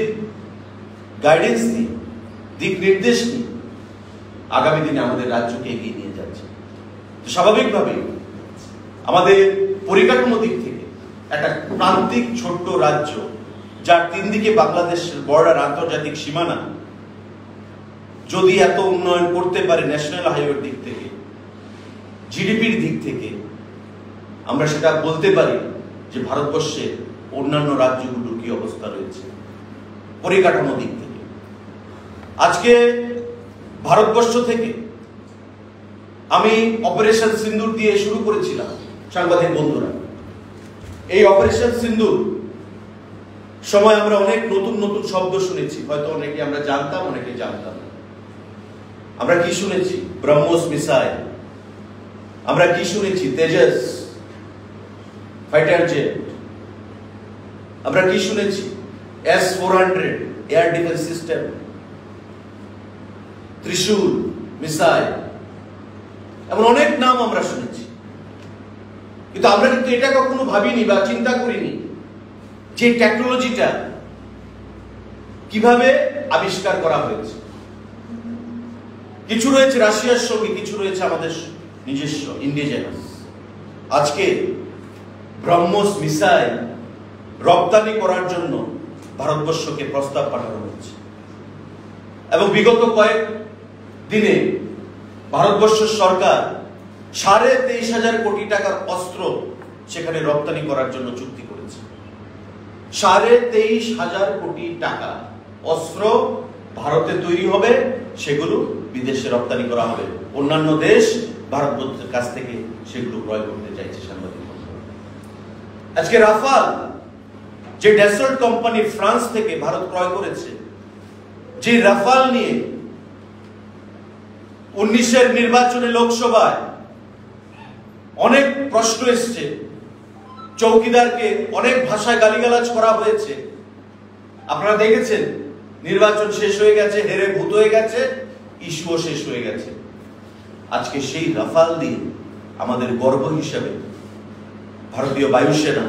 গাইডেন্স নিয়ে, দিক নির্দেশ নিয়ে আগামী দিনে আমাদের রাজ্যকে এগিয়ে নিয়ে যাচ্ছে। স্বাভাবিকভাবেই আমাদের পরিকাঠামো দিক থেকে একটা প্রান্তিক ছোট্ট রাজ্য, যার 3 দিকে বাংলাদেশের বর্ডার, আন্তর্জাতিক সীমানা, যদি এত উন্নয়ন করতে পারে ন্যাশনাল হাইওয়ের দিক থেকে, জিডিপির দিক থেকে, আমরা সেটা বলতে পারি যে ভারতবর্ষের অন্যান্য রাজ্যগুলোর কি অবস্থা রয়েছে পরিকাঠামো দিক থেকে। আজকে ভারতবর্ষ থেকে আমি অপারেশন সিন্দুর দিয়ে শুরু করেছিলাম। সাংবাদিক বন্ধুরা, এই অপারেশন সিন্দুর সময় আমরা অনেক নতুন নতুন শব্দ শুনেছি, হয়তো অনেকে আমরা জানতাম, অনেকে জানতাম না। আমরা কি শুনেছি? ব্রহ্মোস মিসাইল, আমরা কি শুনেছি? তেজস ফাইটার জেট, আমরা কি শুনেছি? S-400 এয়ার ডিফেন্স সিস্টেম, ত্রিশূল মিসাইল, এমন অনেক নাম আমরা শুনেছি। কিন্তু আমরা কিন্তু এটা কখনো ভাবিনি বা চিন্তা করিনি যে টেকনোলজিটা কিভাবে আবিষ্কার করা হয়েছে। কিছু রয়েছে রাশিয়ার সঙ্গে, কিছু রয়েছে আমাদের নিজস্ব ইন্ডিজেনাস। আজকে ব্রহ্মোস মিসাইল রপ্তানি করার জন্য ভারতবর্ষকে প্রস্তাব পাঠানো হয়েছে এবং বিগত কয়েক দিনে ভারতবর্ষ সরকার 23,500 কোটি টাকার অস্ত্র সেখানে রপ্তানি করার জন্য চুক্তি করেছে। 23,500 কোটি টাকা অস্ত্র ভারতে তৈরি হবে, সেগুলো বিদেশে রপ্তানি করা হবে। অন্যান্য দেশ ভারতবর্ষের কাছ থেকে সেগুলো ক্রয় করতে চাইছে। সাংবাদিক, আজকে রাফাল, যে ড্যাসল্ট কোম্পানি ফ্রান্স থেকে ভারত ক্রয় করেছে, যে রাফাল নিয়ে 19-এর নির্বাচনে লোকসভায় অনেক প্রশ্ন এসছে, চৌকিদারকে অনেক ভাষায় গালিগালাজ করা হয়েছে। আপনারা দেখেছেন, নির্বাচন শেষ হয়ে গেছে, হেরে ভূত হয়ে গেছে, ইস্যুও শেষ হয়ে গেছে। আজকে সেই রাফাল দিয়ে আমাদের গর্ব হিসাবে ভারতীয় বায়ুসেনা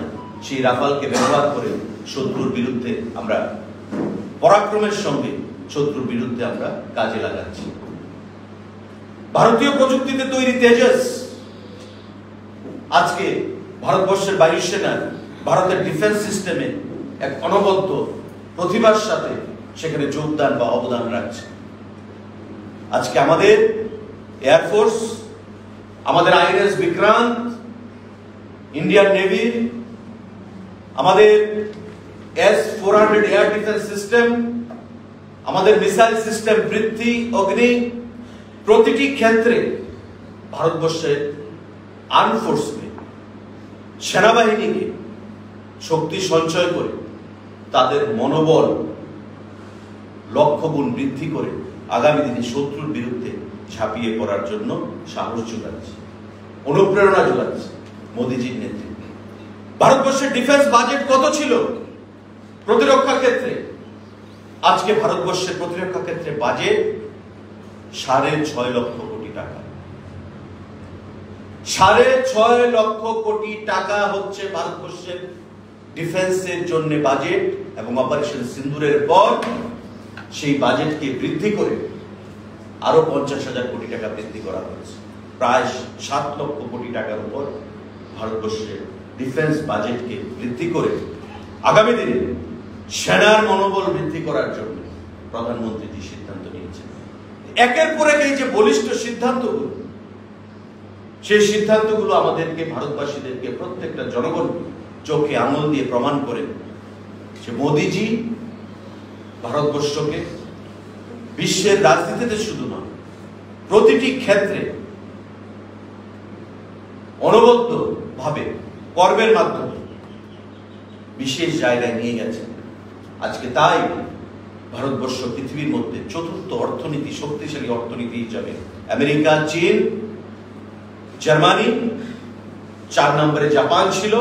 সেই রাফালকে ব্যবহার করে শত্রুর বিরুদ্ধে আমরা পরাক্রমের সঙ্গে শত্রুর বিরুদ্ধে আমরা কাজে লাগাচ্ছি। ভারতীয় প্রযুক্তিতে তৈরি তেজস আজকে ভারতবর্ষের বায়ুসেনার ভারতের ডিফেন্স সিস্টেমে এক অনবদ্য প্রতিভার সাথে সেখানে যোগদান বা অবদান রাখছে। আজকে আমাদের এয়ারফোর্স, আমাদের আইএনএস বিক্রান্ত, ইন্ডিয়ান নেভি, আমাদের S-400 এয়ার ডিফেন্স সিস্টেম, আমাদের মিসাইল সিস্টেম পৃথ্বী, অগ্নি, প্রতিটি ক্ষেত্রে ভারতবর্ষের আর্ম ফোর্সকে, সেনাবাহিনীকে শক্তি সঞ্চয় করে তাদের মনোবল লক্ষ গুণ বৃদ্ধি করে আগামী দিনে শত্রুর বিরুদ্ধে ঝাঁপিয়ে পড়ার জন্য সাহস যোগাচ্ছে, অনুপ্রেরণা যোগাচ্ছে মোদীজির নেতৃত্বে। ভারতবর্ষের ডিফেন্স বাজেট কত ছিল প্রতিরক্ষা ক্ষেত্রে? আজকে ভারতবর্ষের প্রতিরক্ষা ক্ষেত্রে বাজেট 6.5 লক্ষ কোটি টাকা। 6.5 লক্ষ কোটি টাকা হচ্ছে ভারতবর্ষের ডিফেন্সের জন্য বাজেট, এবং অপারেশন সিন্দুরের পর সেই বাজেটকে বৃদ্ধি করে আরো 50,000 কোটি টাকা বৃদ্ধি করা হয়েছে। প্রায় 7 লক্ষ কোটি টাকার উপর ভারতবর্ষের ডিফেন্স বাজেটকে বৃদ্ধি করে আগামী দিনে সেনার মনোবল বৃদ্ধি করার জন্য প্রধানমন্ত্রী যে সিদ্ধান্ত নিয়েছেন, একের পর এক এই যে বলিষ্ঠ সিদ্ধান্তগুলো, সেই সিদ্ধান্তগুলো আমাদেরকে, ভারতবাসীদেরকে, প্রত্যেকটা জনগণ চোখে আঙুল দিয়ে প্রমাণ করে যে মোদীজি ভারতবর্ষকে বিশ্বের রাজনীতিতে শুধু নয়, প্রতিটি ক্ষেত্রে অনবদ্য ভাবে কর্মের মাধ্যমে বিশেষ জায়গায় নিয়ে গেছেন। আজকে তাই ভারতবর্ষ পৃথিবীর মধ্যে চতুর্থ অর্থনীতি, শক্তিশালী অর্থনীতি হিসাবে আমেরিকা, চীন, জার্মানি, 4 নম্বরে জাপান ছিল,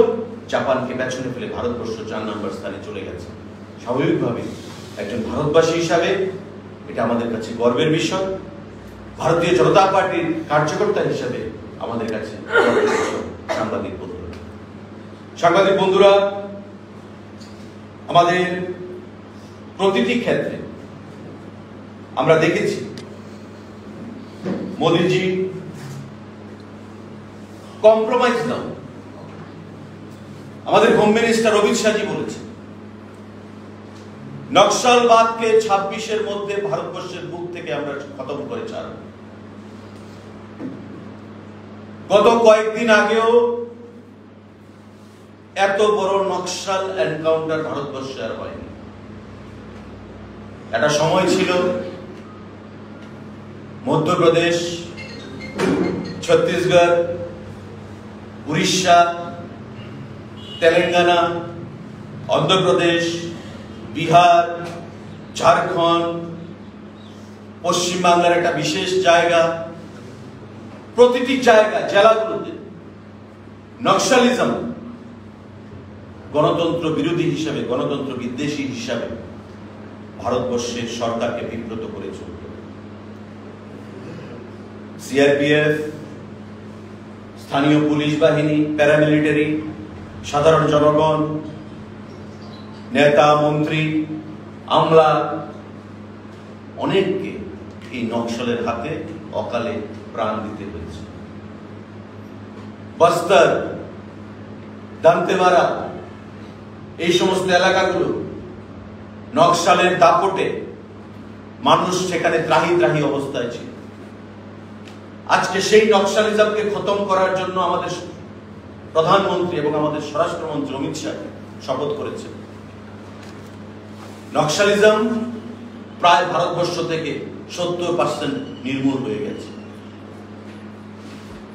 জাপানকে পেছনে ফেলে ভারতবর্ষ 4 নম্বর স্থানে চলে গেছে। স্বাভাবিকভাবে একজন ভারতবাসী হিসাবে এটা আমাদের কাছে গর্বের বিষয়। ভারতীয় জনতা পার্টির কার্যকর্তা হিসাবে আমাদের কাছে সাংবাদিক বন্ধুরা, আমাদের প্রতিটি ক্ষেত্রে আমরা দেখেছি মোদীজি কম্প্রোমাইজ নাও। আমাদের হোম মিনিস্টার অমিত শাহজি বলেছে নকশালবাদকে 26-এর মধ্যে ভারতবর্ষের বুক থেকে আমরা খতম করে ছাড়ব। গত কয়েকদিন আগেও এত বড় নকশাল এনকাউন্টার ভারতবর্ষে আর হয়নি। একটা সময় ছিল মধ্যপ্রদেশ, ছত্তিশগড়, উড়িষ্যা, তেলেঙ্গানা, অন্ধ্রপ্রদেশ, বিহার, ঝাড়খণ্ড, পশ্চিমবাংলার একটা বিশেষ জায়গা, প্রতিটি জায়গা, জেলাগুলোতে নকশালিজম গণতন্ত্র বিরোধী হিসাবে, গণতন্ত্র বিদ্বেষী হিসাবে ভারতবর্ষের সরকারকে বিব্রত করে চলত। সিআরপিএফ, স্থানীয় পুলিশ বাহিনী, প্যারামিলিটারি, সাধারণ জনগণ, নেতা, মন্ত্রী, আমলা, অনেককে এই নকশালের হাতে অকালে প্রাণ দিতে হয়েছে। বস্তর, দান্তেওয়াড়া, এই সমস্ত এলাকাগুলো নকশালের দাপটে মানুষ সেখানে ত্রাহি ত্রাহি অবস্থায় ছিল। আজকে সেই নকশালিজমকে খতম করার জন্য আমাদের প্রধানমন্ত্রী এবং আমাদের স্বরাষ্ট্রমন্ত্রী অমিত শাহ শপথ করেছেন। নকশালিজম প্রায় ভারতবর্ষ থেকে 70% নির্মূল হয়ে গেছে।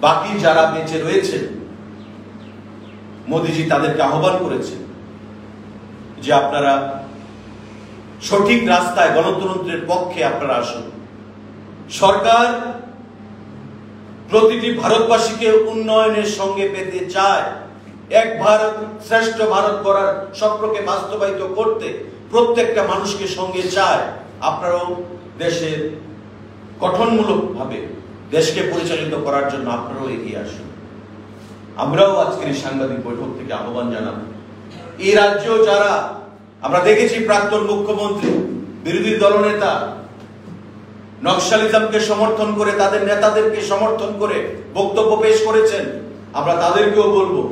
বাকি যারা বেঁচে রয়েছেন, মোদীজি তাদেরকে আহ্বান করেছেন যে আপনারা সঠিক রাস্তায়, গণতন্ত্রের পক্ষে আপনারা আসুন। সরকার প্রতিটি ভারতবাসীকে উন্নয়নের সঙ্গে পেতে চায়। এক ভারত শ্রেষ্ঠ ভারত গড়ার স্বপ্নকে বাস্তবায়িত করতে প্রত্যেকটা মানুষকে সঙ্গে চায়। আপনারাও দেশের গঠনমূলক ভাবে দেশকে পরিচালিত করার জন্য আপনারাও এগিয়ে আসুন। আমরাও আজকের এই সাংবাদিক বৈঠক থেকে আহ্বান জানাবো। এই রাজ্যেও যারা, আমরা দেখেছি প্রাক্তন মুখ্যমন্ত্রী, বিরোধী দলনেতা নকশালিজমকে সমর্থন করে, তাদের নেতাদেরকে সমর্থন করে বক্তব্য পেশ করেছেন। আমরা তাদেরকেও বলবো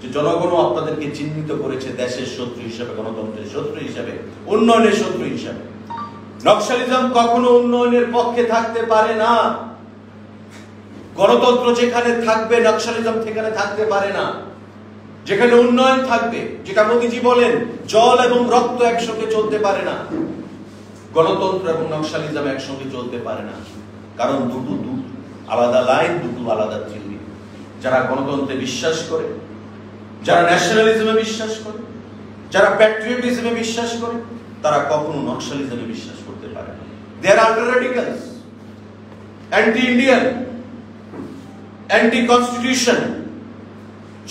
যে জনগণ আপনাদেরকে চিহ্নিত করেছে দেশের শত্রু হিসাবে, গণতন্ত্রের শত্রু হিসাবে, উন্নয়নের শত্রু হিসাবে। নকশালিজম কখনো উন্নয়নের পক্ষে থাকতে পারে না। গণতন্ত্র যেখানে থাকবে নকশালিজম সেখানে থাকতে পারে না। যেখানে উন্নয়ন থাকবে, যেটা মোদিজি বলেন জল এবং রক্ত একসঙ্গে চলতে পারে না, গণতন্ত্র এবং নকশালিজম একসঙ্গে চলতে পারে না। কারণ দুটো আলাদা লাইন, দুটো আলাদা থিওরি। যারা গণতন্ত্রে বিশ্বাস করে, যারা ন্যাশনালিজমে বিশ্বাস করে, যারা প্যাট্রিয়টিজমে বিশ্বাস করে, তারা কখনো নকশালিজমে বিশ্বাস করতে পারে না। They are ultra radicals, anti Indian, anti constitution,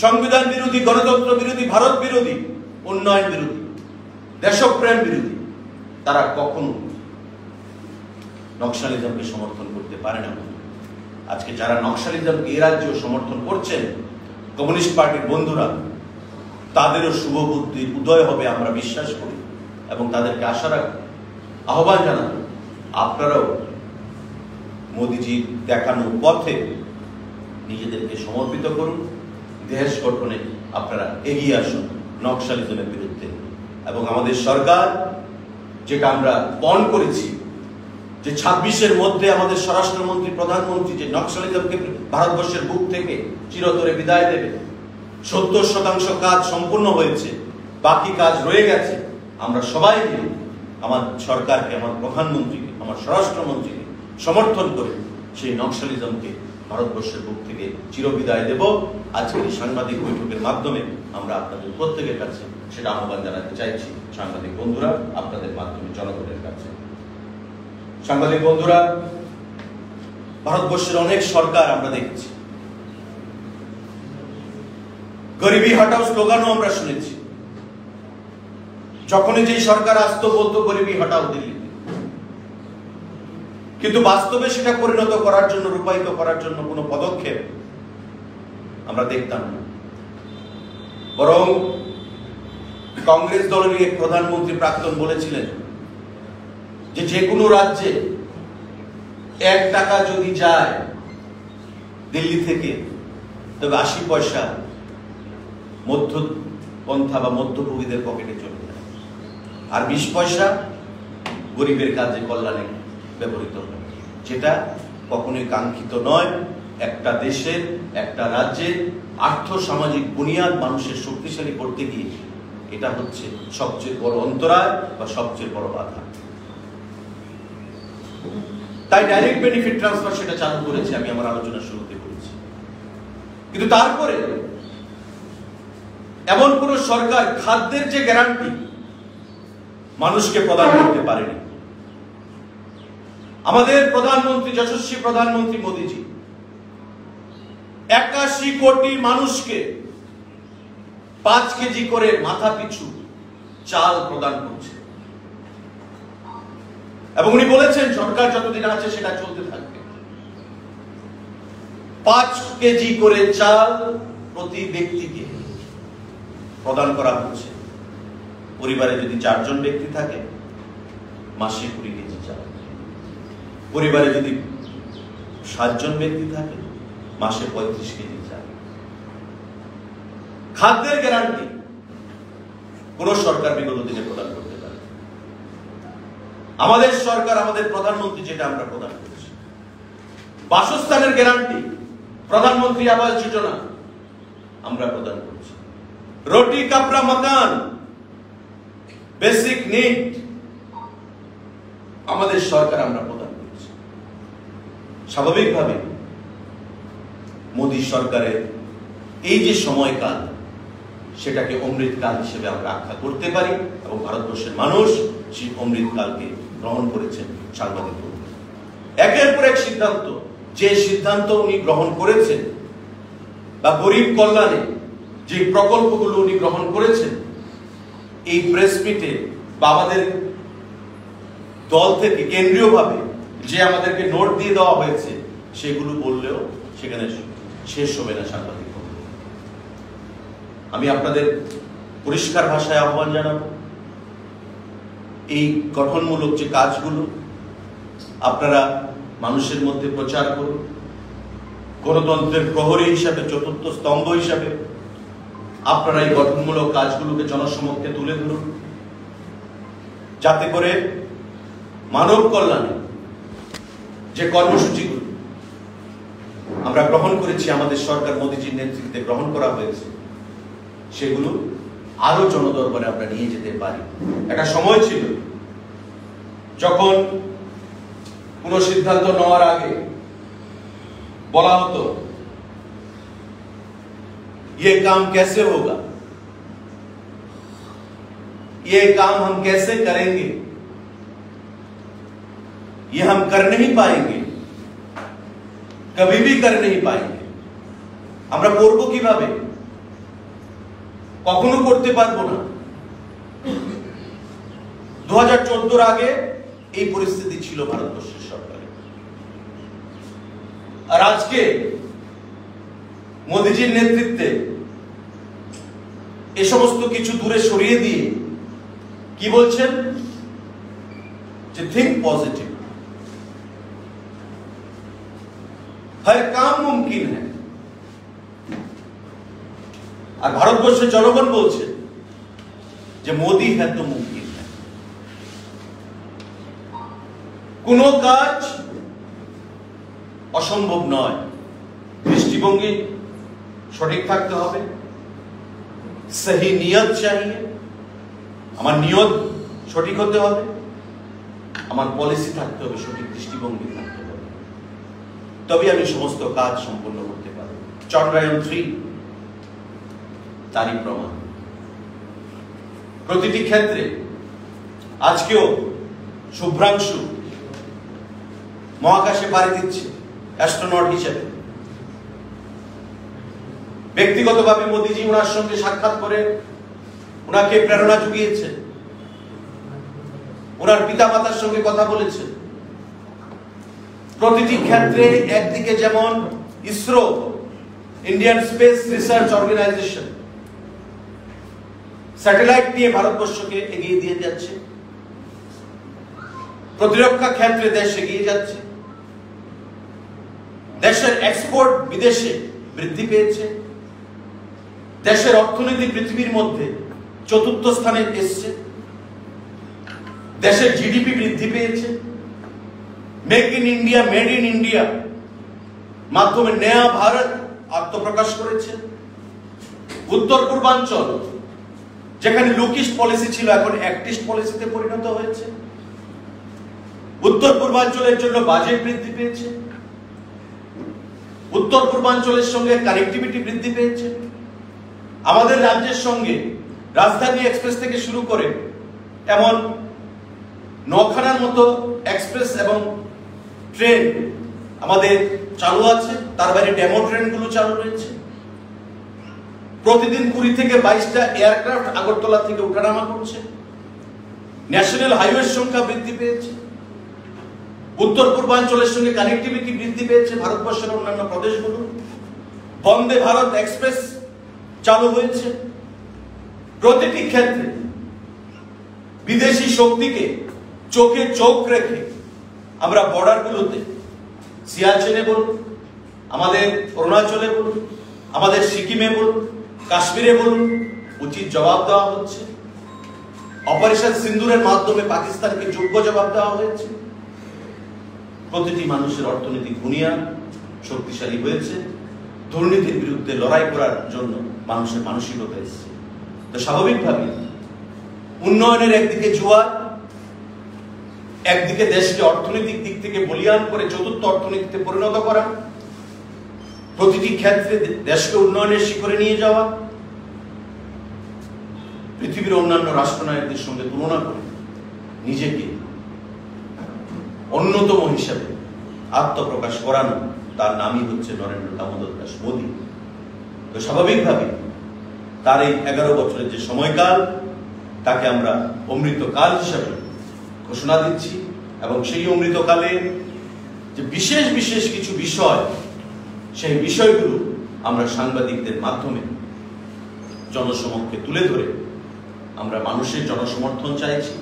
সংবিধান বিরোধী, গণতন্ত্র বিরোধী, ভারত বিরোধী, উন্নয়ন বিরোধী, দেশপ্রেম বিরোধী। তারা কখনো নকশালিজমকে সমর্থন করতে পারে না। আজকে যারা নকশালিজমকে এ রাজ্যেও সমর্থন করছেন, কমিউনিস্ট পার্টির বন্ধুরা, তাদেরও শুভ বুদ্ধির উদয় হবে আমরা বিশ্বাস করি এবং তাদেরকে আশা রাখি, আহ্বান জানাবো আপনারাও মোদিজির দেখানো পথে নিজেদেরকে সমর্পিত করুন। দেশ গঠনে আপনারা এগিয়ে আসুন নকশালিজমের বিরুদ্ধে। এবং আমাদের সরকার, যেটা আমরা পণ করেছি যে 26-এর মধ্যে আমাদের স্বরাষ্ট্রমন্ত্রী, প্রধানমন্ত্রী যে নকশালিজমকে ভারতবর্ষের বুক থেকে চিরতরে বিদায় দেবে, 70% কাজ সম্পূর্ণ হয়েছে, বাকি কাজ রয়ে গেছে। আমরা সবাই মিলে আমার সরকারকে, আমার প্রধানমন্ত্রীকে, আমার স্বরাষ্ট্রমন্ত্রীকে সমর্থন করে সেই নকশালিজমকে ভারতবর্ষের বুক থেকে চিরবিদায় দেব। আজকের এই সাংবাদিক বৈঠকের মাধ্যমে আমরা আপনাদের প্রত্যেকের কাছে সেটা আহ্বান জানাতে চাইছি। সাংবাদিক বন্ধুরা, আপনাদের মাধ্যমে জনগণের কাছে। সাংবাদিক বন্ধুরা, ভারতবর্ষের অনেক সরকার আমরা দেখছি, গরিবি হটাও স্লোগানও আমরা শুনেছি। যখনই যেই সরকার আসতো বলতো গরিবি হটাও দিল্লিতে, কিন্তু বাস্তবে সেটা পরিণত করার জন্য, রূপায়িত করার জন্য কোনো পদক্ষেপ আমরা দেখতাম না। বরং কংগ্রেস দলের এক প্রধানমন্ত্রী প্রাক্তন বলেছিলেন যে যে কোনো রাজ্যে 1 টাকা যদি যায় দিল্লি থেকে, তবে 80 পয়সা মধ্যপন্থা বা মধ্যভোগীদের পকেটে চলে যায়, আর 20 পয়সা গরিবের কাজে, কল্যাণে ব্যবহৃত হয়। যেটা কখনোই কাঙ্ক্ষিত নয়। একটা দেশের, একটা রাজ্যের আর্থ সামাজিক বুনিয়াদ মানুষের শক্তিশালী করতে গিয়ে এটা হচ্ছে সবচেয়ে বড় অন্তরায় বা সবচেয়ে বড় বাধা। তাই ডাইরেক্ট বেনিফিট ট্রান্সফার সেটা চালু করেছে, আমি আমার আলোচনা শুরুতে বলেছি। কিন্তু তারপরে এমন কোন সরকার খাদ্যের যে গ্যারান্টি মানুষকে প্রদান করতে পারেনি। আমাদের প্রধানমন্ত্রী, যশস্বী প্রধানমন্ত্রী মোদিজি 81 কোটি মানুষকে 5 কেজি করে মাথা পিছু চাল প্রদান করছে এবং উনি বলেছেন সরকার যতদিন আছে সেটা চলতে থাকবে। 5 কেজি করে চাল প্রতি ব্যক্তিকে প্রদান করা হচ্ছে। পরিবারে যদি 4 জন ব্যক্তি থাকে, মাসে 20 কেজি চাল। পরিবারে যদি 7 জন ব্যক্তি থাকে, মাসে 35 কেজি চাল। খাদ্যের গ্যারান্টি কোন সরকার বিগত দিনে প্রদান করতে পারে। আমাদের সরকার, আমাদের প্রধানমন্ত্রী যেটা আমরা প্রদান করছি। বাসস্থানের গ্যারান্টি, প্রধানমন্ত্রী আবাস যোজনা আমরা প্রদান করছি। রুটি কাপড়া মকান, বেসিক নিড আমাদের সরকার আমরা প্রদান করছি। স্বাভাবিকভাবে মোদী সরকারের এই যে সময়কাল, সেটাকে অমৃতকাল হিসেবে আমরা আখ্যা করতে পারি এবং ভারতবর্ষের মানুষ সেই অমৃতকালকে গ্রহণ করেছেন। সাংবাদিক একের পর এক সিদ্ধান্ত, যে সিদ্ধান্ত উনি গ্রহণ করেছেন বা গরিব কল্যাণে যে প্রকল্পগুলো উনি গ্রহণ করেছেন, এই প্রেস মিটে বা আমাদের দল থেকে কেন্দ্রীয়ভাবে যে আমাদেরকে নোট দিয়ে দেওয়া হয়েছে, সেগুলো বললেও সেখানে শেষ হবে না। সাংবাদিক আমি আপনাদের পরিষ্কার ভাষায় আহ্বান জানাবো, এই গঠনমূলক যে কাজগুলো আপনারা মানুষের মধ্যে প্রচার করুন। গণতন্ত্রের প্রহরী হিসাবে, চতুর্থ স্তম্ভ হিসাবে আপনারা এই গঠনমূলক কাজগুলোকে জনসমক্ষে তুলে ধরুন, যাতে করে মানব কল্যাণে যে কর্মসূচিগুলো আমরা গ্রহণ করেছি, আমাদের সরকার মোদীজির নেতৃত্বে গ্রহণ করা হয়েছে, সেগুলো আরো জনদরবারে আমরা নিয়ে যেতে পারি। একটা সময় ছিল যখন কোন সিদ্ধান্ত নেওয়ার আগে বলা হতো ये काम कैसे होगा, ये काम हम कैसे करेंगे, ये हम कर नहीं पाएंगे, कभी भी कर नहीं पाएंगे, আমরা করব কিভাবে, কখনো করতে পারবো না। 2014 আগে এই পরিস্থিতি ছিল ভারতবর্ষের সরকারের। আর আজকে মোদীজির নেতৃত্বে এ সমস্ত কিছু দূরে সরিয়ে দিয়ে কি বলছেন যে थिंक पॉजिटिव, हर काम मुमकिन है। আর ভারতবর্ষের জনগণ বলছে যে মোদি হ্যাঁ তো মুমকিন হ্যাঁ। কোন কাজ অসম্ভব নয়, দৃষ্টিভঙ্গি সঠিক থাকতে হবে, সহি নিয়ত চাইয়ে, আমার নিয়ত সঠিক হতে হবে, আমার পলিসি থাকতে হবে, সঠিক দৃষ্টিভঙ্গি থাকতে হবে, তবে আমি সমস্ত কাজ সম্পন্ন করতে পারব। চন্দ্রায়ন 3 তারই প্রমাণ। প্রতিটি ক্ষেত্রে আজকেও শুভ্রাংশু মহাকাশে পাড়ি দিচ্ছে অ্যাস্ট্রোনট হিসেবে। ব্যক্তিগতভাবে মোদীজি ওনার সঙ্গে সাক্ষাৎ করে ওনাকে প্রেরণা জুগিয়েছে, ওনার পিতামাতার সঙ্গে কথা বলেছে। প্রতিটি ক্ষেত্রে একদিকে যেমন ISRO, Indian Space Research Organisation, satellite নিয়ে ভারতবর্ষকে এগিয়ে দিয়ে যাচ্ছে, প্রতিরক্ষা ক্ষেত্রে দেশ এগিয়ে যাচ্ছে, দেশের এক্সপোর্ট বিদেশে বৃদ্ধি পেয়েছে, দেশের অর্থনীতি পৃথিবীর মধ্যে ৪র্থ স্থানে এসছে, দেশের জিডিপি বৃদ্ধি পেয়েছে, make in India, made in India মাধ্যমে নয়া ভারত আত্মপ্রকাশ করেছে। উত্তর পূর্বাঞ্চল যেখানে লুকিশ পলিসি ছিল এখন অ্যাক্টিস্ট পলিসিতে পরিণত হয়েছে। উত্তর পূর্বাঞ্চলের জন্য বাজেট বৃদ্ধি পেয়েছে, উত্তর পূর্বাঞ্চলের সঙ্গে কানেক্টিভিটি বৃদ্ধি পেয়েছে। আমাদের রাজ্যের সঙ্গে রাজধানী এক্সপ্রেস থেকে শুরু করে এমন 9খানার মতো এক্সপ্রেস এবং ট্রেন আমাদের চালু আছে, তার বাইরে ডেমো ট্রেনগুলো চালু রয়েছে। প্রতিদিন 20 থেকে 22টা এয়ারক্রাফট আগরতলা থেকে ওঠানামা করছে। ন্যাশনাল হাইওয়ের সংখ্যা বৃদ্ধি পেয়েছে, উত্তর পূর্বাঞ্চলের সঙ্গে কানেক্টিভিটি বৃদ্ধি পেয়েছে ভারতবর্ষের অন্যান্য প্রদেশগুলো। বন্দে ভারত এক্সপ্রেস চালু হয়েছে। প্রতিটি ক্ষেত্রে বিদেশি শক্তিকে চোখে চোখ রেখে আমরা বর্ডারগুলোতে, সিয়াচেনে বলুন, আমাদের অরুণাচলে বলুন, আমাদের সিকিমে বলুন, কাশ্মীরে বলুন, উচিত জবাব দেওয়া হচ্ছে। অপারেশন সিন্দুরের মাধ্যমে পাকিস্তানকে যোগ্য জবাব দেওয়া হয়েছে। প্রতিটি মানুষের অর্থনৈতিক বুনিয়াদ শক্তিশালী হয়েছে। দুর্নীতির বিরুদ্ধে লড়াই করার জন্য মানুষের মানসিকতা এসেছে। তো স্বাভাবিকভাবে উন্নয়নের একদিকে জোয়ার, একদিকে দেশকে অর্থনৈতিক দিক থেকে বলিয়ান করে ৪র্থ অর্থনীতিতে পরিণত করা, প্রতিটি ক্ষেত্রে দেশকে উন্নয়নের শিখরে নিয়ে যাওয়া, পৃথিবীর অন্যান্য রাষ্ট্রনায়কদের সঙ্গে তুলনা করে নিজেকে অন্যতম হিসাবে আত্মপ্রকাশ করানো, তার নামই হচ্ছে নরেন্দ্র দামোদর দাস মোদী। তো স্বাভাবিকভাবে তার এই 11 বছরের যে সময়কাল, তাকে আমরা অমৃতকাল হিসাবে ঘোষণা দিচ্ছি। এবং সেই অমৃতকালে যে বিশেষ বিশেষ কিছু বিষয়, সেই বিষয়গুলো আমরা সাংবাদিকদের মাধ্যমে জনসমক্ষে তুলে ধরে আমরা মানুষের জনসমর্থন চাইছি।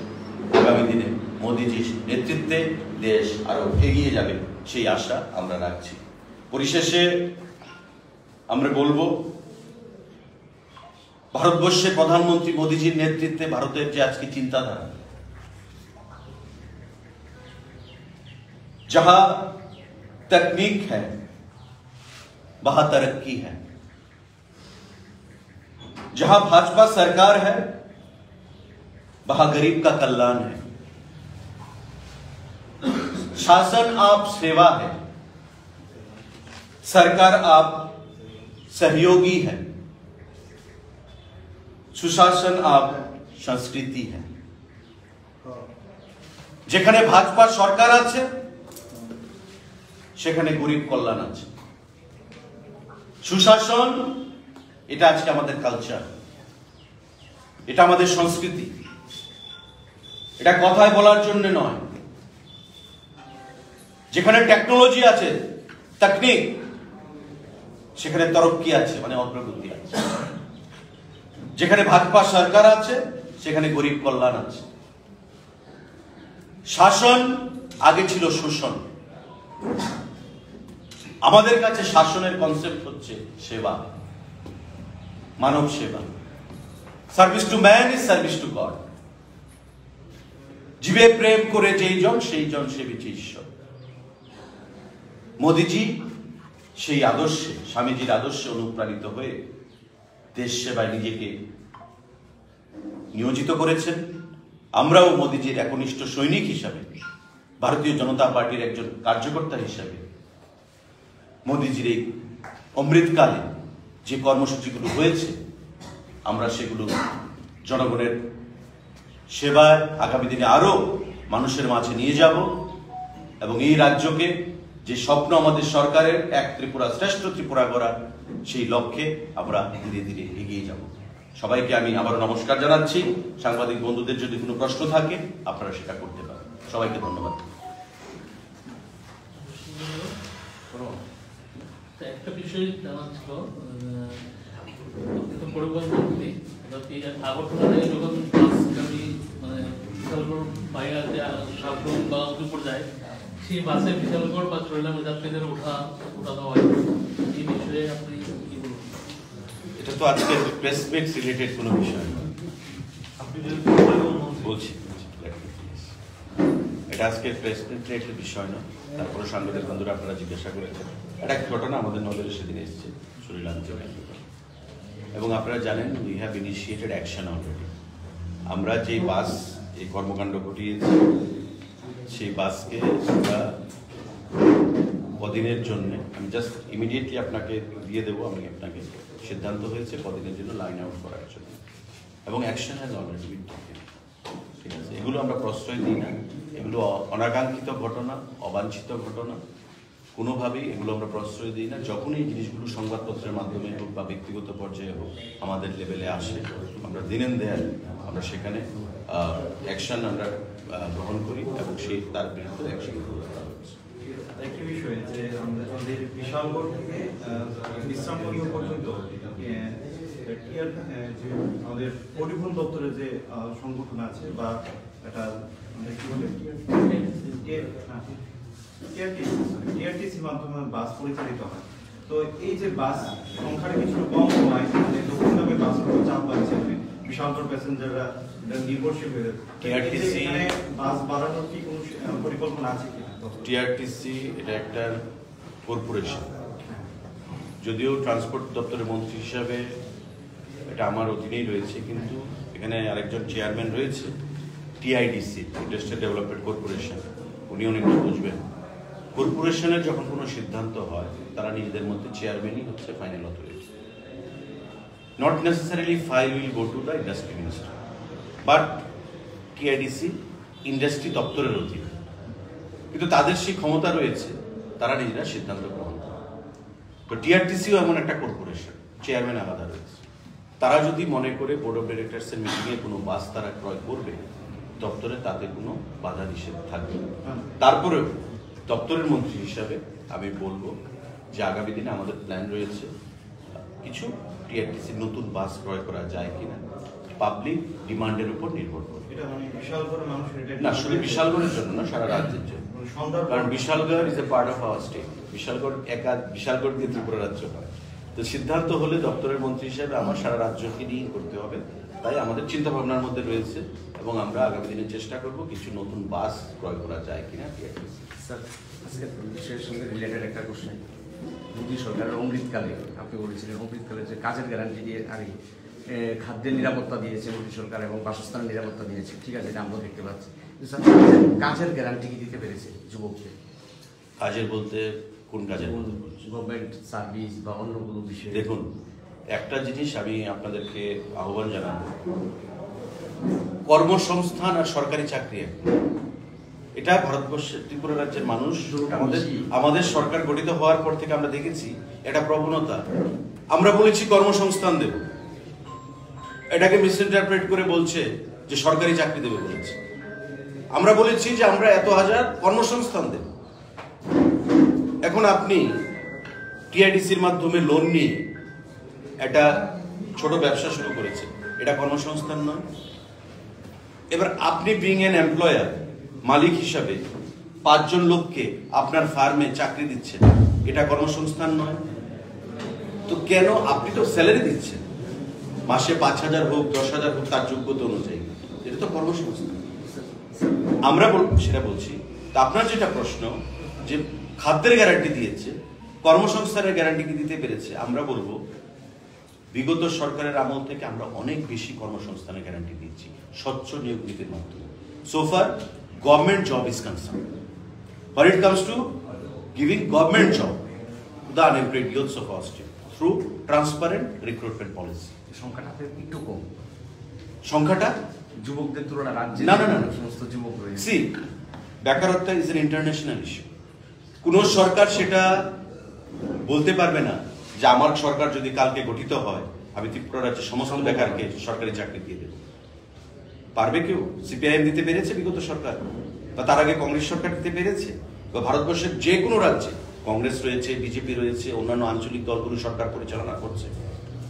আগামী দিনে মোদীজির নেতৃত্বে দেশ আরো এগিয়ে যাবে, সেই আশা আমরা রাখছি। পরিশেষে আমরা বলবো ভারতবর্ষের প্রধানমন্ত্রী মোদীজির নেতৃত্বে ভারতের যে আজকে চিন্তাধারা, जहां तकनीक है वहां तरक्की है, जहां भाजपा सरकार है वहां गरीब का कल्याण है, शासन आप सेवा है, सरकार आप सहयोगी है, सुशासन आप संस्कृति है। যেখানে ভাজপা সরকার আছে সেখানে গরিব কল্যাণ আছে, সুশাসন এটা আজকে আমাদের কালচার, এটা আমাদের সংস্কৃতি, এটা কথায় বলার জন্য নয়। যেখানে টেকনোলজি আছে, তকনিক, সেখানে তরক্কি আছে, মানে অগ্রগতি আছে। যেখানে ভাজপা সরকার আছে সেখানে গরিব কল্যাণ আছে। শাসন আগে ছিল শোষণ, আমাদের কাছে শাসনের কনসেপ্ট হচ্ছে সেবা, মানব সেবা। Service to man is service to god. জীবে প্রেম করে যেই জন সেই জন সেবিছে ঈশ্বর। মোদিজি সেই আদর্শে, স্বামীজির আদর্শে অনুপ্রাণিত হয়ে দেশ সেবায় নিজেকে নিয়োজিত করেছেন। আমরাও মোদিজির একনিষ্ঠ সৈনিক হিসাবে, ভারতীয় জনতা পার্টির একজন কার্যকর্তা হিসাবে মোদিজির এই অমৃতকালে যে কর্মসূচিগুলো হয়েছে আমরা সেগুলো জনগণের সেবায় আগামী দিনে আরো মানুষের মাঝে নিয়ে যাব এবং এই রাজ্যকে যে স্বপ্ন আমাদের সরকারের এক ত্রিপুরা শ্রেষ্ঠ ত্রিপুরা গড়ার সেই লক্ষ্যে আমরা ধীরে ধীরে এগিয়ে যাব। সবাইকে আমি আবারও নমস্কার জানাচ্ছি। সাংবাদিক বন্ধুদের যদি কোনো প্রশ্ন থাকে আপনারা সেটা করতে পারেন। সবাইকে ধন্যবাদ। একটা বিষয় জানা ছিল, পরিবহন মন্ত্রী আগরতলা যখন বাস গাড়ি মানে বিশালগড় বাইরে সাবরুম বা উদয়পুর যায়, সেই বাসে বিশালগড় বা চরিলাম যাত্রীদের উঠানো হয়, এই বিষয়ে আপনি কি বলবেন? এটা তো আজকে প্রেস মিট রিলেটেড কোনো বিষয় না, বলছি এটা আজকে প্রেস মিট রিলেটেড বিষয় না। তারপরে সাংবাদিক বন্ধুরা আপনারা জিজ্ঞাসা করেছেন, এটা একটা ঘটনা আমাদের নজরে সেদিন এসেছে চরিলাম, এবং আপনারা জানেন we have initiated action already. আমরা যে বাস এই কর্মকাণ্ড ঘটিয়েছি সেই বাসকে আমরা কদিনের জন্য, আমি জাস্ট ইমিডিয়েটলি আপনাকে দিয়ে দেবো, আমি আপনাকে সিদ্ধান্ত হয়েছে কদিনের জন্য লাইন আউট করার জন্য, এবং action has already been taken. ঠিক আছে, এগুলো আমরা প্রশ্রয় দিই না, এগুলো অনাকাঙ্ক্ষিত ঘটনা, অবাঞ্ছিত ঘটনা, কোনোভাবেই এগুলো আমরা প্রশ্রয় দিই না। যখন এই জিনিসগুলো সংবাদপত্রের মাধ্যমে হোক বা ব্যক্তিগত পর্যায়ে হোক আমাদের লেভেলে আসে, আমরা দিনেন দেয়াল আমরা সেখানে অ্যাকশন আমরা গ্রহণ করি এবং সেই তার বিরুদ্ধে অ্যাকশন গ্রহণ করা হচ্ছে। একটি বিষয় যে আমাদের বিশালগড় থেকে বিশ্রামগড় পর্যন্ত আমাদের পরিবহন দপ্তরের যে সংগঠন আছে বা একটা কি বলে টিআরটিসির মাধ্যমে বাস পরিচালিত হয়, তো এই যে বাস সংখ্যাটা কিছু কম হয়, দক্ষিণভাবে বাসগুলো চাপ পাচ্ছে, বিশালগড় প্যাসেঞ্জাররা নির্ভরশীল হয়ে টিআরটিসি বাস বাড়ানোর কি কোনো পরিকল্পনা আছে কি? টিআরটিসি এটা একটা কর্পোরেশন, যদিও ট্রান্সপোর্ট দপ্তরের মন্ত্রী হিসাবে এটা আমার অধীনেই রয়েছে, কিন্তু এখানে আরেকজন চেয়ারম্যান রয়েছে টিআইডিসি, ইন্ডাস্ট্রিয়াল ডেভেলপমেন্ট কর্পোরেশন, উনিও অনেকটা বুঝবেন। কর্পোরেশনের যখন কোনো সিদ্ধান্ত হয় তারা নিজেদের মধ্যে চেয়ারম্যানই হচ্ছে final authority. Not necessarily file will go to the industry minister, but TIDC industry দপ্তরের অধীনে, কিন্তু তাদের সেই ক্ষমতা রয়েছে, তারা নিজেরা সিদ্ধান্ত গ্রহণ করে। তো টিআরটিসিও এমন একটা কর্পোরেশন, চেয়ারম্যান আলাদা রয়েছে। তারা যদি মনে করে বোর্ড অফ ডিরেক্টরসের মিটিংয়ে কোনো বাস তারা ক্রয় করবে, দপ্তরে তাতে কোনো বাধা নিষেধ থাকবে। তারপরেও দপ্তরের মন্ত্রী হিসাবে আমি বলবো যে আগামী দিনে আমাদের প্ল্যান রয়েছে কিছু টিআরটিসির নতুন বাস ক্রয় করা যায় কিনা, পাবলিক ডিমান্ডের উপর নির্ভর করে। না, শুধু বিশালগড়ের জন্য না, সারা রাজ্যের জন্য, কারণ Bishalgarh is a part of our state. Bishalgarh দিয়ে ত্রিপুরা রাজ্য হয়, তো সিদ্ধান্ত হলে দপ্তরের মন্ত্রী হিসেবে আমার সারা রাজ্যকে নিয়ে করতে হবে, তাই আমাদের চিন্তা ভাবনার মধ্যে রয়েছে এবং আমরা আগামী দিনে চেষ্টা করব কিছু নতুন বাস ক্রয় করা যায় কিনা। স্যার, আজকের বিষয়ের সঙ্গে রিলেটেড একটা কোশ্চেন। মোদী সরকারের অমৃতকালে আপনি বলেছিলেন অমৃতকালে যে কাজের গ্যারান্টি দিয়ে আগে খাদ্যের নিরাপত্তা দিয়েছে মোদী সরকার এবং বাসস্থানের নিরাপত্তা দিয়েছে, ঠিক আছে, এটা আমরা দেখতে পাচ্ছি। স্যার, কাজের গ্যারান্টি কি দিতে পেরেছে যুবকদের? কাজের বলতে কোন কাজের? গভর্নমেন্ট সার্ভিস বা অন্য কোনো বিষয়? দেখুন, একটা জিনিস আমি আপনাদেরকে আহ্বান জানাবো, কর্মসংস্থান আর সরকারি চাকরি এটা ভারতবর্ষের ত্রিপুরা রাজ্যের মানুষ, আমাদের সরকার গঠিত হওয়ার পর থেকে আমরা দেখেছি এটা প্রবণতা। আমরা বলেছি কর্মসংস্থান দেব, এটাকে মিসইন্টারপ্রেট করে বলছে যে সরকারি চাকরি দেবে বলেছে। আমরা বলেছি যে আমরা এত হাজার কর্মসংস্থান দেব। এখন আপনি টিআইডিসির মাধ্যমে লোন নিয়ে একটা ছোট ব্যবসা শুরু করেছে, এটা কর্মসংস্থান নয়? এবার আপনি বিং এন এমপ্লয়ার, মালিক হিসাবে 5 জন লোককে আপনার ফার্মে চাকরি দিচ্ছেন, এটা কর্মসংস্থান নয়? তো কেন? আপনি তো স্যালারি দিচ্ছেন, মাসে 5,000 হোক 10,000 হোক তার যোগ্যতা অনুযায়ী, এটা তো কর্মসংস্থান। আমরা সেটা বলছি। তা আপনার যেটা প্রশ্ন যে খাদ্যের গ্যারান্টি দিয়েছে, কর্মসংস্থানের গ্যারান্টি কি দিতে পেরেছে? আমরা বলবো বিগত সরকারের আমল থেকে আমরা অনেক বেশি কর্মসংস্থানের গ্যারান্টি দিচ্ছি স্বচ্ছ নিয়োগ নীতির মাধ্যমে। So far, government job is concerned. When it comes to giving government job to the unemployed youths of our state through transparent recruitment policy. সংখ্যাটা একটু কম, সংখ্যাটা যুবকদের তুলনায় রাজ্যে না সমস্ত যুবক রয়েছে। সি, বেকারত্ব ইজ এন ইন্টারন্যাশনাল ইস্যু। কোন সরকার সেটা বলতে পারবে না যে আমার সরকার যদি কালকে গঠিত হয় আমি ত্রিপুরা রাজ্যের সমস্ত বেকারকে সরকারি চাকরি দিয়ে দেব। পারবে কেউ? সিপিআইএম দিতে পেরেছে বিগত সরকার, বা তার আগে কংগ্রেস সরকার দিতে পেরেছে? বা ভারতবর্ষের যে কোনো রাজ্যে কংগ্রেস রয়েছে, বিজেপি রয়েছে, অন্যান্য আঞ্চলিক দলগুলো সরকার পরিচালনা করছে।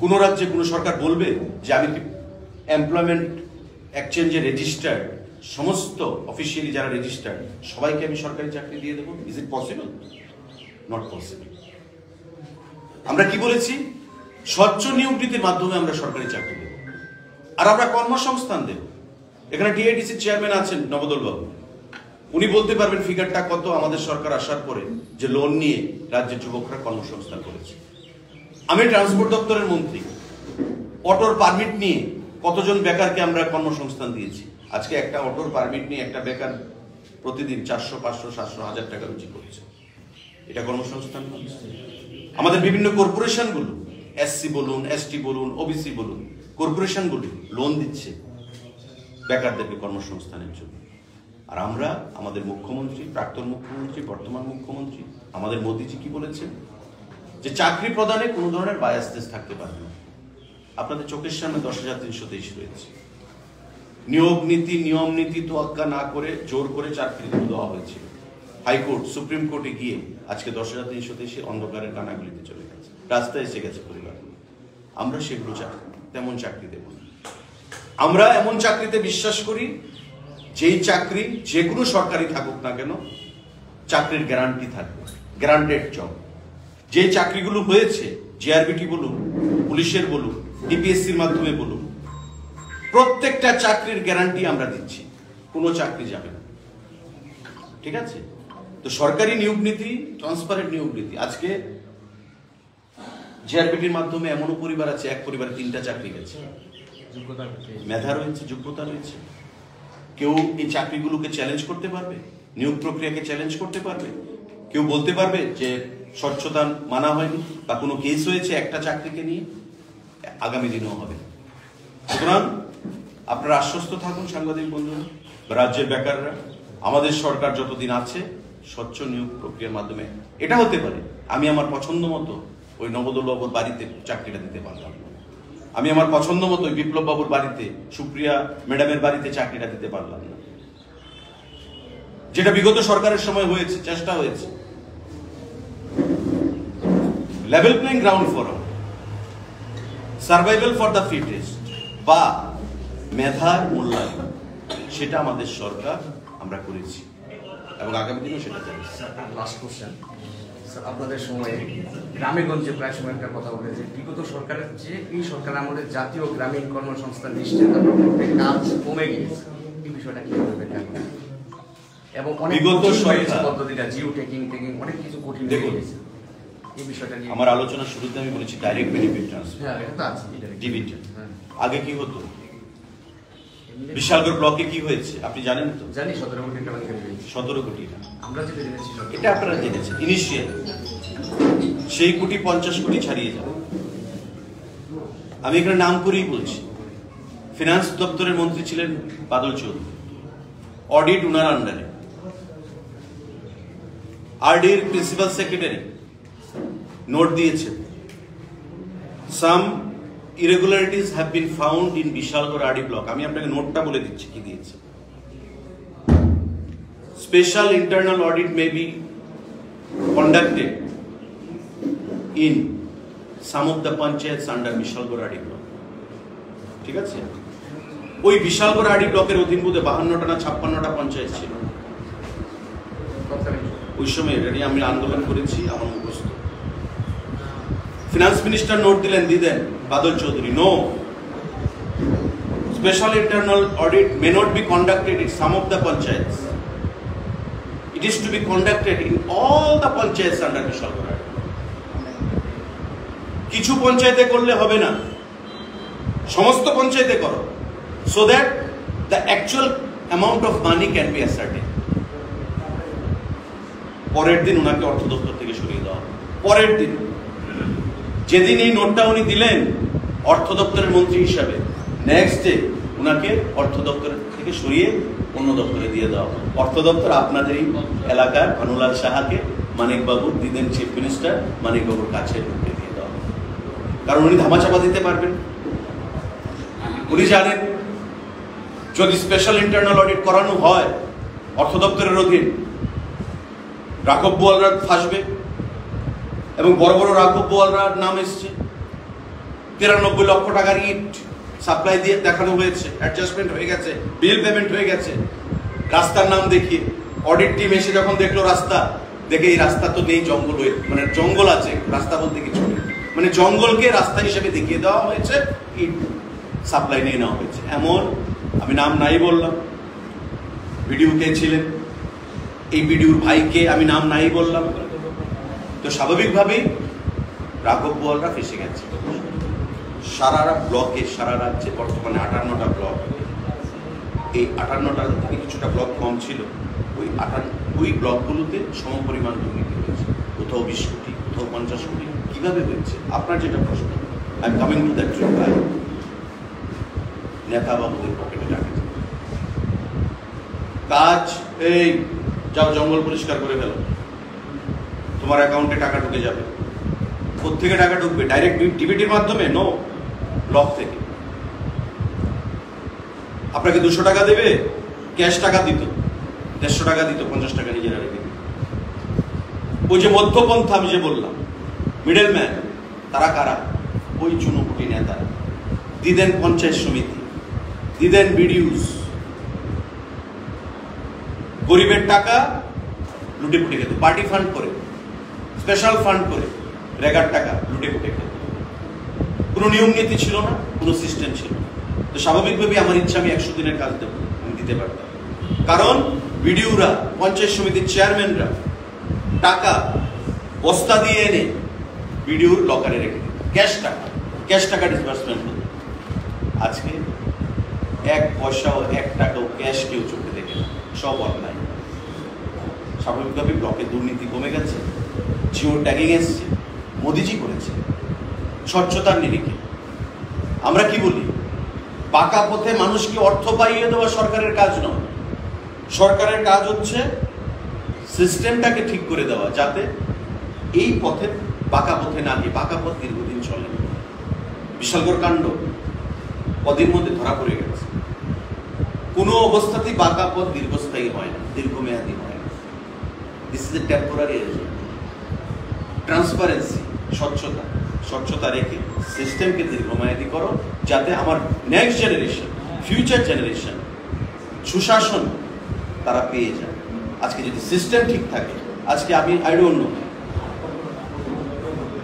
কোন রাজ্যে কোন সরকার বলবে যে আমি এমপ্লয়মেন্ট এক্সচেঞ্জে রেজিস্টার্ড সমস্ত অফিসিয়ালি যারা রেজিস্টার্ড সবাইকে আমি সরকারি চাকরি দিয়ে দেবো? Is it possible? Not possible. আমরা কি বলেছি? স্বচ্ছ নিয়োগ নীতির মাধ্যমে আমরা সরকারি চাকরি দেব, আর আমরা কর্মসংস্থান দেব। এখানে টিআইডিসির চেয়ারম্যান আছেন নবদল বাবু, উনি বলতে পারবেন ফিগারটা কত আমাদের সরকার আসার পরে যে লোন নিয়ে রাজ্যের যুবকরা কর্মসংস্থান করেছে। আমি ট্রান্সপোর্ট দপ্তরের মন্ত্রী, অটোর পারমিট নিয়ে কতজন বেকারকে আমরা কর্মসংস্থান দিয়েছি। আজকে একটা অটোর পারমিট নিয়ে একটা বেকার প্রতিদিন 400, 500, 700, 1000 টাকা রুজি করছে, এটা কর্মসংস্থান নয়? আমাদের বিভিন্ন কর্পোরেশনগুলো, এসসি বলুন, এসটি বলুন, ওবিসি বলুন, কর্পোরেশনগুলো লোন দিচ্ছে বেকারদেরকে কর্মসংস্থানের জন্য। আর আমরা, আমাদের মুখ্যমন্ত্রী, প্রাক্তন মুখ্যমন্ত্রী, বর্তমান মুখ্যমন্ত্রী, আমাদের মোদীজি কি বলেছেন যে চাকরি প্রদানে কোনো ধরনের বায়াসনেস থাকতে পারবে না। আপনাদের চোখের সামনে 10,323 রয়েছে। নিয়োগ নীতি, নিয়ম নীতি তোয়াক্কা না করে জোর করে চাকরি দেওয়া হয়েছিল। হাইকোর্ট, সুপ্রিম কোর্টে গিয়ে আজকে 10,323 অন্ধকারের কানাগুলিতে চলে গেছে, রাস্তায় এসে গেছে পরিবার। আমরা সেগুলো তেমন চাকরি দেব না। আমরা এমন চাকরিতে বিশ্বাস করি যেই চাকরি যে কোনো সরকারি থাকুক না কেন চাকরির গ্যারান্টি থাকবে, গ্যারান্টেড জব। যে চাকরিগুলো হয়েছে, জিআরবিটি বলুন, পুলিশের বলুন, ডিপিএসসির মাধ্যমে বলুন, প্রত্যেকটা চাকরির গ্যারান্টি আমরা দিচ্ছি, কোনো চাকরি যাবে না। ঠিক আছে? তো সরকারি নিয়োগ নীতি, ট্রান্সপারেন্ট নিয়োগ নীতি। আজকে জিআরবিটির মাধ্যমে এমনও পরিবার আছে, এক পরিবারে 3টা চাকরি গেছে, মেধা রয়েছে, যোগ্যতা রয়েছে। কেউ এই চাকরিগুলোকে চ্যালেঞ্জ করতে পারবে, নিয়োগ প্রক্রিয়াকে চ্যালেঞ্জ করতে পারবে? কেউ বলতে পারবে যে স্বচ্ছতা মানা হয়নি বা কোনো কেস হয়েছে একটা চাকরিকে নিয়ে? আগামী দিনেও হবে। সুতরাং আপনারা আশ্বস্ত থাকুন সাংবাদিক বন্ধুরা, রাজ্যের বেকাররা, আমাদের সরকার যতদিন আছে স্বচ্ছ নিয়োগ প্রক্রিয়ার মাধ্যমে এটা হতে পারে আমি আমার পছন্দ মতো ওই নবদল বাবুর বাড়িতে চাকরিটা দিতে পারলাম না, আমি আমার পছন্দ মতো ওই বিপ্লব বাবুর বাড়িতে, সুপ্রিয়া ম্যাডামের বাড়িতে চাকরিটা দিতে পারলাম না, যেটা বিগত সরকারের সময় হয়েছে, চেষ্টা হয়েছে। Level playing ground for all, survival for the fittest বা মেধার মূল্যায়ন, সেটা আমাদের সরকার আমরা করেছি এবং আগামী দিনেও সেটা চাই। লাস্ট কোশ্চেন আপনাদের সময়ে গ্রামেগঞ্জে প্রায় সময় একটা কথা বলেছে, বিগত সরকারের চেয়ে এই সরকার আমাদের জাতীয় গ্রামীণ কর্মসংস্থান নিশ্চিত প্রকল্পে কাজ কমে গিয়েছে, এই বিষয়টা কিভাবে ব্যাখ্যা করেন? এবং অনেক পদ্ধতিটা জিও টেকিং অনেক কিছু কঠিন হয়ে গেছে, এই বিষয়টা নিয়ে আমার আলোচনা শুরুতে আমি বলেছি ডাইরেক্ট বেনিফিট ট্রান্সফার। হ্যাঁ, এটা তো আছে ডিবিটি আগে কি হতো? বিশালগড় ব্লকে কি হয়েছে আপনি জানেন তো? জানি 17 কোটি টাকা থেকে পেয়েছি। 17 কোটি না, আমরা যেটা জেনেছি এটা আপনারা জেনেছেন ইনিশিয়াল, সেই কোটি 50 কোটি ছাড়িয়ে যাবে। আমি এখানে নাম করেই বলছি, ফিনান্স দপ্তরের মন্ত্রী ছিলেন বাদল চৌধুরী, অডিট উনার আন্ডারে, আরডির প্রিন্সিপাল সেক্রেটারি নোট দিয়েছেন, সাম irregularities have been found in Bishalgarh RD block. আমি আপনাকে নোটটা বলে দিচ্ছি কি দিয়েছে। Special internal audit may be conducted in some of the panchayats under Bishalgarh RD block. ঠিক আছে? ওই বিশালগড় RD ব্লকের অধীন বোধে 52টা না 56টা পঞ্চায়েত ছিল ওই সময়। এটা নিয়ে আমি আন্দোলন করেছি, আমার মুখস্থ। ফিনান্স মিনিস্টার নোট দিলেন, Badal Chowdhury, no, special internal audit may not be conducted in some of the panchayats, it is to be conducted in all the panchayats under Bishalgarh. কিছু পঞ্চায়েতে করলে হবে না, সমস্ত পঞ্চায়েতে করো, so that the actual amount of money can be asserted. পরের দিন ওনাকে অর্থ দপ্তর থেকে সরিয়ে দেওয়া, পরের দিন যেদিন এই নোটটা উনি দিলেন অর্থ দপ্তরের মন্ত্রী হিসাবে, নেক্সট ডে উনাকে অর্থ দপ্তর থেকে সরিয়ে অন্য দপ্তরে দিয়ে দেওয়া। অর্থ দপ্তর আপনাদের এই এলাকার ভানুলাল সাহাকে মানিকবাবু দিলেন চিফ মিনিস্টার, মানিকবাবুর কাছে ঢুকে দিয়ে দেওয়া, কারণ উনি ধামাচাপা দিতে পারবেন। উনি জানেন যদি স্পেশাল ইন্টারনাল অডিট করানো হয় অর্থ দপ্তরের অধীন, রাঘব বোয়ালরা ফাঁসবে, এবং বড় বড় রাঘব বোয়ালরার নাম এসছে। 93 লক্ষ টাকার ইট সাপ্লাই দিয়ে দেখানো হয়েছে, অ্যাডজাস্টমেন্ট হয়ে গেছে, বিল পেমেন্ট হয়ে গেছে, রাস্তার নাম দেখিয়ে। অডিট টিম এসে যখন দেখলো রাস্তা, দেখে এই রাস্তা তো নেই, জঙ্গল হয়ে, মানে জঙ্গল আছে, রাস্তা বলতে কিছু নেই, মানে জঙ্গলকে রাস্তা হিসেবে দেখিয়ে দেওয়া হয়েছে, ইট সাপ্লাই নিয়ে নেওয়া হয়েছে। এমন, আমি নাম নাই বললাম, ভিডিও কে ছিলেন, এই ভিডিওর ভাইকে আমি নাম নাই বললাম, তো স্বাভাবিকভাবেই রাঘব বোয়ালরা ফেসে গেছে। সারা ব্লকে, সারা রাজ্যে বর্তমানে 58টা ব্লক, এই 58টার থেকে কিছুটা ব্লক কম ছিল, ওই ব্লকগুলোতে সমপরিমাণ দুর্নীতি হয়েছে, কোথাও 20 কোটি, কোথাও 50 কোটি। কিভাবে হয়েছে? আপনার যেটা প্রশ্ন, I am coming to that reply. নেতা বাবুদের পকেটে টাকা, কাজ এই যাও জঙ্গল পরিষ্কার করে ফেলো, তোমার অ্যাকাউন্টে টাকা ঢুকে যাবে। কোত্থেকে টাকা ঢুকবে? ডাইরেক্ট ডিবিটির মাধ্যমে? নো, ব্লক থেকে। আপনাকে 200 টাকা দেবে, ক্যাশ টাকা দিত, 150 টাকা দিত, 50 টাকা নিজেরা রেখে দিত। ওই যে মধ্যপন্থা আমি যে বললাম, মিডল ম্যান, তারা কারা? ওই চুনোপুটি নেতারা দিদেন পঞ্চায়েত সমিতি, দিদেন বিডিউস, গরিবের টাকা লুটে পুটে খেত, পার্টি ফান্ড করে, স্পেশাল ফান্ড করে, রেগার টাকা লুটে পুটে খেত। কোনো নিয়ম নীতি ছিল না, কোনো সিস্টেম ছিল না। তো স্বাভাবিকভাবে আমার ইচ্ছা আমি 100 দিনের কাজ দেবো, আমি দিতে পারতাম, কারণ বিডিউরা, পঞ্চায়েত সমিতির চেয়ারম্যানরা টাকা বস্তা দিয়ে এনে বিডিউর লকারে রেখে দিত, ক্যাশ টাকা ডিসবার্সমেন্ট হতো। আজকে 1 পয়সাও 1 টাকাও ক্যাশ কেউ চোখে দেখে না, সব অনলাইন। স্বাভাবিকভাবে ব্লকে দুর্নীতি কমে গেছে, জিও ট্যাগিং এসছে, মোদিজি করেছে স্বচ্ছতার নিরিখে। আমরা কি বলি? পাকা পথে মানুষকে অর্থ পাইয়ে দেওয়া সরকারের কাজ নয়, সরকারের কাজ হচ্ছে সিস্টেমটাকে ঠিক করে দেওয়া, যাতে এই পথে পাকা পথে না গিয়ে, পাকা পথ দীর্ঘদিন চলে। বিশালগড় কাণ্ড কদিন মধ্যে ধরা পড়ে গেছে। কোনো অবস্থাতেই পাকা পথ দীর্ঘস্থায়ী হয় না, দীর্ঘমেয়াদী হয় না। This is a temporary result. Transparency, স্বচ্ছতা রেখে সিস্টেমকে দীর্ঘমেয়াদী করো, যাতে আমার নেক্সট জেনারেশন, ফিউচার জেনারেশন সুশাসন তারা পেয়ে যায়। আজকে যদি সিস্টেম ঠিক থাকে, আজকে আমি I don't know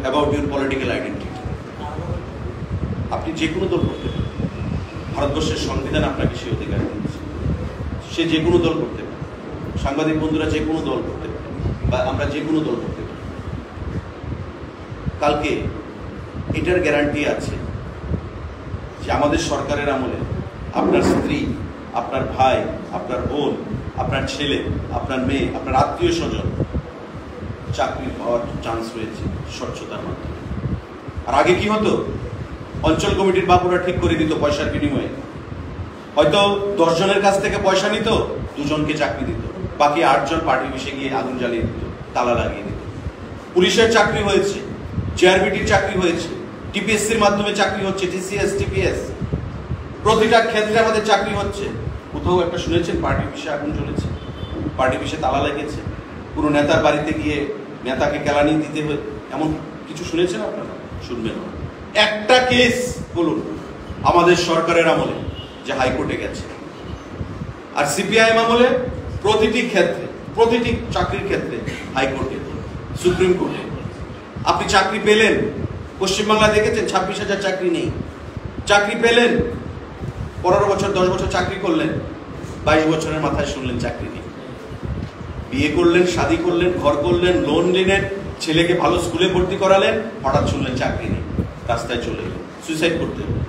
about your political identity. আপনি যে কোনো দল করতে পারেন, ভারতবর্ষের সংবিধান আপনাকে সেই অধিকার দিয়েছে। সে যে কোনো দল করতে পারে, সাংবাদিক বন্ধুরা যে কোনো দল করতে পারে, বা আমরা যে কোনো দল করতে পারি। কালকে এটার গ্যারান্টি আছে যে আমাদের সরকারের আমলে আপনার স্ত্রী, আপনার ভাই, আপনার বোন, আপনার ছেলে, আপনার মেয়ে, আপনার আত্মীয় স্বজন চাকরি পাওয়ার চান্স রয়েছে স্বচ্ছতার মাধ্যমে। আর আগে কি হতো, অঞ্চল কমিটির বাবুরা ঠিক করে দিত পয়সার বিনিময়ে, হয়তো 10 জনের কাছ থেকে পয়সা নিত, 2 জনকে চাকরি দিত, বাকি 8 জন পার্টি অফিসে গিয়ে আগুন জ্বালিয়ে দিত, তালা লাগিয়ে দিত। পুলিশের চাকরি হয়েছে, চেয়ারবিটির চাকরি হয়েছে, টিপিএসসির মাধ্যমে চাকরি হচ্ছে, টিসিএস, টিপিএস, প্রতিটা ক্ষেত্রে আমাদের চাকরি হচ্ছে। কোথাও একটা শুনেছেন পার্টি অফিসে আগুন জ্বলেছে, পার্টি অফিসে তালা লেগেছে, কোনো নেতার বাড়িতে গিয়ে নেতাকে কেলানি দিতে হয়, এমন কিছু শুনেছেন আপনারা? শুনবেন না। একটা কেস বলুন আমাদের সরকারের আমলে যে হাইকোর্টে গেছে। আর সিপিআইএম আমলে প্রতিটি ক্ষেত্রে, প্রতিটি চাকরির ক্ষেত্রে হাইকোর্টে, সুপ্রিম কোর্টে। আপনি চাকরি পেলেন, পশ্চিমবাংলায় দেখেছেন 26,000 চাকরি নেই। চাকরি পেলেন, 15 বছর 10 বছর চাকরি করলেন, 22 বছরের মাথায় শুনলেন চাকরি নেই। বিয়ে করলেন, শাদী করলেন, ঘর করলেন, লোন নিলেন, ছেলেকে ভালো স্কুলে ভর্তি করালেন, হঠাৎ শুনলেন চাকরি নেই, রাস্তায় চলে গেলেন, সুইসাইড করতে হবে।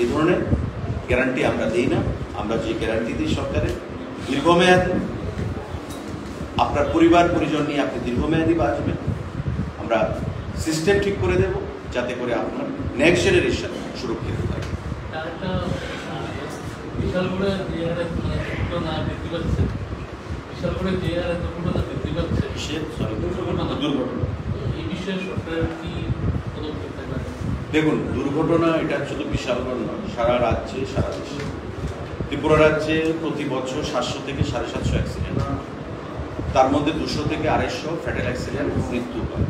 এই ধরনের গ্যারান্টি আমরা দিই না। আমরা যে গ্যারান্টি দিই সরকারের, দীর্ঘমেয়াদী, আপনার পরিবার পরিজন নিয়ে আপনি দীর্ঘমেয়াদী বাঁচবেন। আমরা সিস্টেম ঠিক করে দেব যাতে করে আপনার নেক্সট জেনারেশন সুরক্ষিত থাকে। বিশাল করে যে হারে দুর্ঘটনা বৃদ্ধি পাচ্ছে, বিশাল করে যে হারে দুর্ঘটনা বৃদ্ধি পাচ্ছে, দুর্ঘটনা, এই বিষয়ে সরকারের কি পদক্ষেপ থাকবে? দেখুন, দুর্ঘটনা এটা শুধু বিশালগড় নয়, সারা রাজ্যে, সারা দেশে। ত্রিপুরা রাজ্যে প্রতি বছর 700 থেকে 750 অ্যাক্সিডেন্ট, তার মধ্যে 200 থেকে 250 ফ্যাটাল অ্যাক্সিডেন্ট মৃত্যু হয়।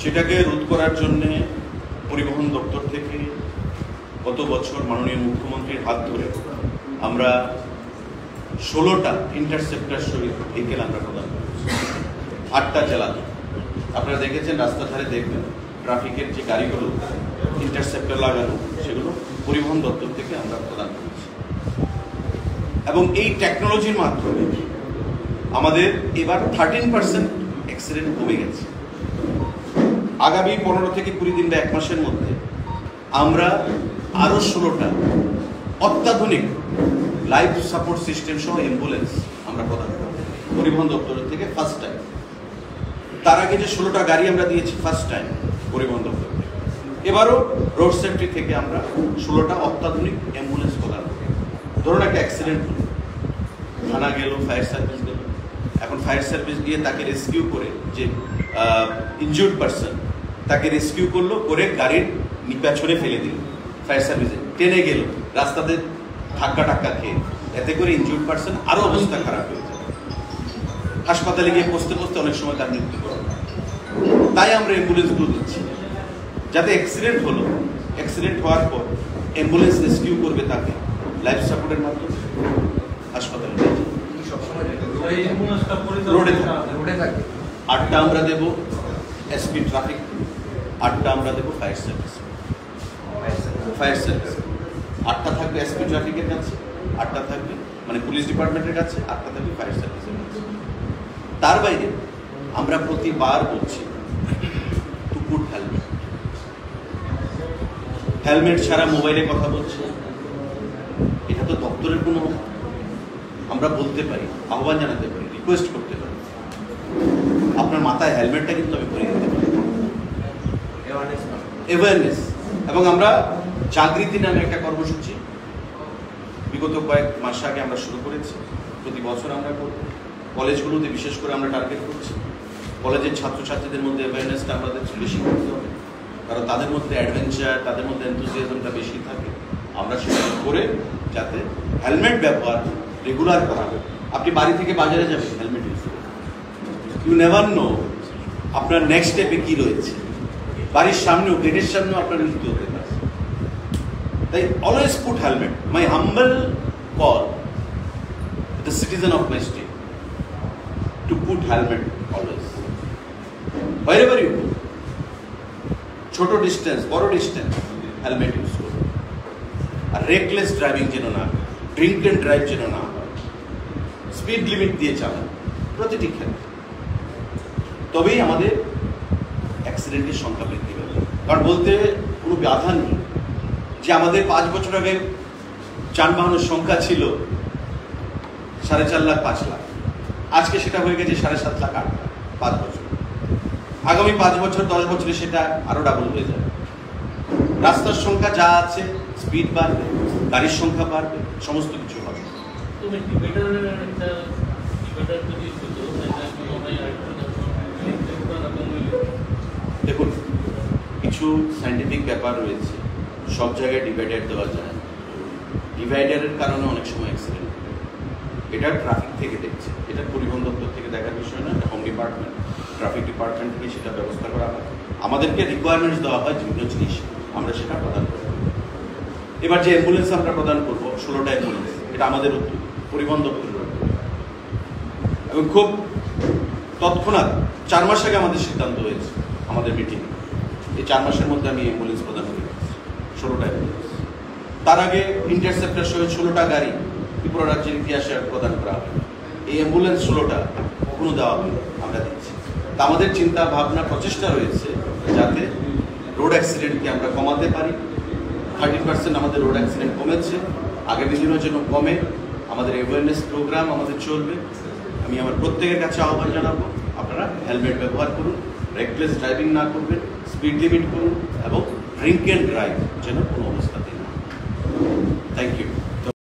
সেটাকে রোধ করার জন্যে পরিবহন দপ্তর থেকে গত বছর মাননীয় মুখ্যমন্ত্রীর হাত ধরে আমরা 16টা ইন্টারসেপ্টার সহিত ভেহিকেল আমরা প্রদান করেছি 8টা জেলাতে। আপনারা দেখেছেন, রাস্তার ধারে দেখবেন ট্রাফিকের যে গাড়িগুলো ইন্টারসেপ্টার লাগানো, সেগুলো পরিবহন দপ্তর থেকে আমরা প্রদান করেছি। এবং এই টেকনোলজির মাধ্যমে আমাদের এবার 13% অ্যাক্সিডেন্ট কমে গেছে। আগামী 15 থেকে 20 দিন বা 1 মাসের মধ্যে আমরা আরো 16টা অত্যাধুনিক লাইফ সাপোর্ট সিস্টেম সহ অ্যাম্বুলেন্স আমরা প্রদান করব পরিবহন দপ্তরের থেকে ফার্স্ট টাইম। তার আগে যে 16টা গাড়ি আমরা দিয়েছি ফার্স্ট টাইম পরিবহন দপ্তর থেকে, এবারও রোড সেফটি থেকে আমরা 16টা অত্যাধুনিক অ্যাম্বুলেন্স প্রদান করব। ধরুন একটা অ্যাক্সিডেন্ট হলো, থানা গেল, ফায়ার সার্ভিস গেল, এখন ফায়ার সার্ভিস গিয়ে তাকে রেস্কিউ করে, যে ইনজিউর্ড পারসন তাকে রেস্কিউ করলো, করে গাড়ির পেছনে ফেলে দিল, ফায়ার সার্ভিসে টেনে গেল, রাস্তাতে ধাক্কা টাক্কা খেয়ে, এতে করে ইনজিউর্ড পারসন আরো অবস্থা খারাপ হয়ে যায়, হাসপাতালে গিয়ে পৌঁছতে পৌঁছতে অনেক সময় তার মৃত্যু করে। তাই আমরা অ্যাম্বুলেন্সগুলো দিচ্ছি, যাতে অ্যাক্সিডেন্ট হলো, অ্যাক্সিডেন্ট হওয়ার পর অ্যাম্বুলেন্স রেস্কিউ করবে তাকে লাইফ সাপোর্টের মাধ্যমে হাসপাতালে রোডে থাকবে। 8টা আমরা দেব এসপি ট্রাফিক, 8টা আমরা দেব ফায়ার সার্ভিস। 8টা থাকবে এসপি ট্রাফিকের কাছে, 8টা থাকবে মানে পুলিশ ডিপার্টমেন্টের কাছে, 8টা থাকবে ফায়ার সার্ভিসের কাছে। তার বাইরে আমরা প্রতিবার বলছি টু পুট হেলমেট। হেলমেট ছাড়া মোবাইলে কথা বলছে, এটা তো দপ্তরের কোনো, আমরা বলতে পারি, আহ্বান জানাতে পারি, রিকোয়েস্ট করতে পারি, আপনার মাথায় হেলমেটটা কিন্তু আমি পরিয়ে দিতে পারি, অ্যাওয়ারনেস। এবং আমরা জাগৃতি নামে একটা কর্মসূচি বিগত কয়েক মাস আগে আমরা শুরু করেছি, প্রতি বছর আমরা করব। কলেজগুলোতে বিশেষ করে আমরা টার্গেট করছি, কলেজের ছাত্রছাত্রীদের মধ্যে অ্যাওয়ারনেসটা আমাদের বেশি করতে হবে, কারণ তাদের মধ্যে অ্যাডভেঞ্চার, তাদের মধ্যে এনথুজিয়াজমটা বেশি থাকে। আমরা সেটা করে যাতে হেলমেট ব্যবহার রেগুলার করা হয়। আপনি বাড়ি থেকে বাজারে যাবেন, হেলমেট ইউজ করবেন, ইউ নেভার নো আপনার নেক্সট স্টেপে কি রয়েছে, বাড়ির সামনেও, গেটের সামনেও আপনার মৃত্যু হতে পারে। তাই always put helmet. My humble call the citizen of my state to put helmet always, wherever you go, ছোট ডিস্টেন্স, বড় ডিস্টেন্স হেলমেট ইউজ করুন। আর রেকলেস ড্রাইভিং যেন না, ড্রিঙ্ক অ্যান্ড ড্রাইভ যেন না হয়, স্পিড লিমিট দিয়ে চালান প্রতিটি ক্ষেত্রে, তবেই আমাদের অ্যাক্সিডেন্টের সংখ্যা বৃদ্ধি পাবে। কারণ বলতে কোনো বাধা নেই যে আমাদের 5 বছর আগে যানবাহনের সংখ্যা ছিল 4.5 লাখ 5 লাখ, আজকে সেটা হয়ে গেছে 7.5 লাখ 8 লাখ 5 বছর। আগামী 5 বছর 10 বছরে সেটা আরো ডাবল হয়ে যাবে। রাস্তার সংখ্যা যা আছে, স্পিড বাড়বে, গাড়ির সংখ্যা বাড়বে, সমস্ত কিছু হবে। তুমি ডিবেটারের একটা ডিবেটার যদি হতো দেখুন, কিছু সায়েন্টিফিক ব্যাপার রয়েছে, সব জায়গায় ডিভাইডার দেওয়া যায় না। ডিভাইডারের কারণে অনেক সময় অ্যাক্সিডেন্ট, এটা ট্রাফিক থেকে দেখছে, এটা পরিবহন দপ্তর থেকে দেখার বিষয় না, এটা হোম ডিপার্টমেন্ট, ট্রাফিক ডিপার্টমেন্ট থেকে সেটা ব্যবস্থা করা হয়। আমাদেরকে রিকোয়ারমেন্টস দেওয়া হয় বিভিন্ন জিনিস, আমরা সেটা প্রদান করব। এবার যে অ্যাম্বুলেন্স আমরা প্রদান করবো 16টা অ্যাম্বুলেন্স, এটা আমাদের উদ্যোগ, পরিবহন দপ্তরের উদ্যোগ, এবং খুব তৎক্ষণাৎ 4 মাস আগে আমাদের সিদ্ধান্ত হয়েছে আমাদের মিটিং, এই 4 মাসের মধ্যে আমি অ্যাম্বুলেন্স প্রদান করে দিচ্ছি 16টা অ্যাম্বুলেন্স। তার আগে ইন্টারসেপ্টার সহ 16টা গাড়ি ত্রিপুরা রাজ্যের ইতিহাসে প্রদান করা হবে। এই অ্যাম্বুলেন্স 16টা কখনো দেওয়া হবে, আমরা দিচ্ছি। তা আমাদের চিন্তা ভাবনা প্রচেষ্টা রয়েছে যাতে রোড অ্যাক্সিডেন্টকে আমরা কমাতে পারি। 30% আমাদের রোড অ্যাক্সিডেন্ট কমেছে, আগামী দিনের জন্য কমে। আমাদের অ্যাওয়ারনেস প্রোগ্রাম আমাদের চলবে। আমি আমার প্রত্যেকের কাছে আহ্বান জানাবো, আপনারা হেলমেট ব্যবহার করুন, রেকলেস ড্রাইভিং না করবেন, স্পিড লিমিট করুন, এবং ড্রিঙ্ক অ্যান্ড ড্রাইভ যেন কোনো অবস্থাতেই না। Thank you.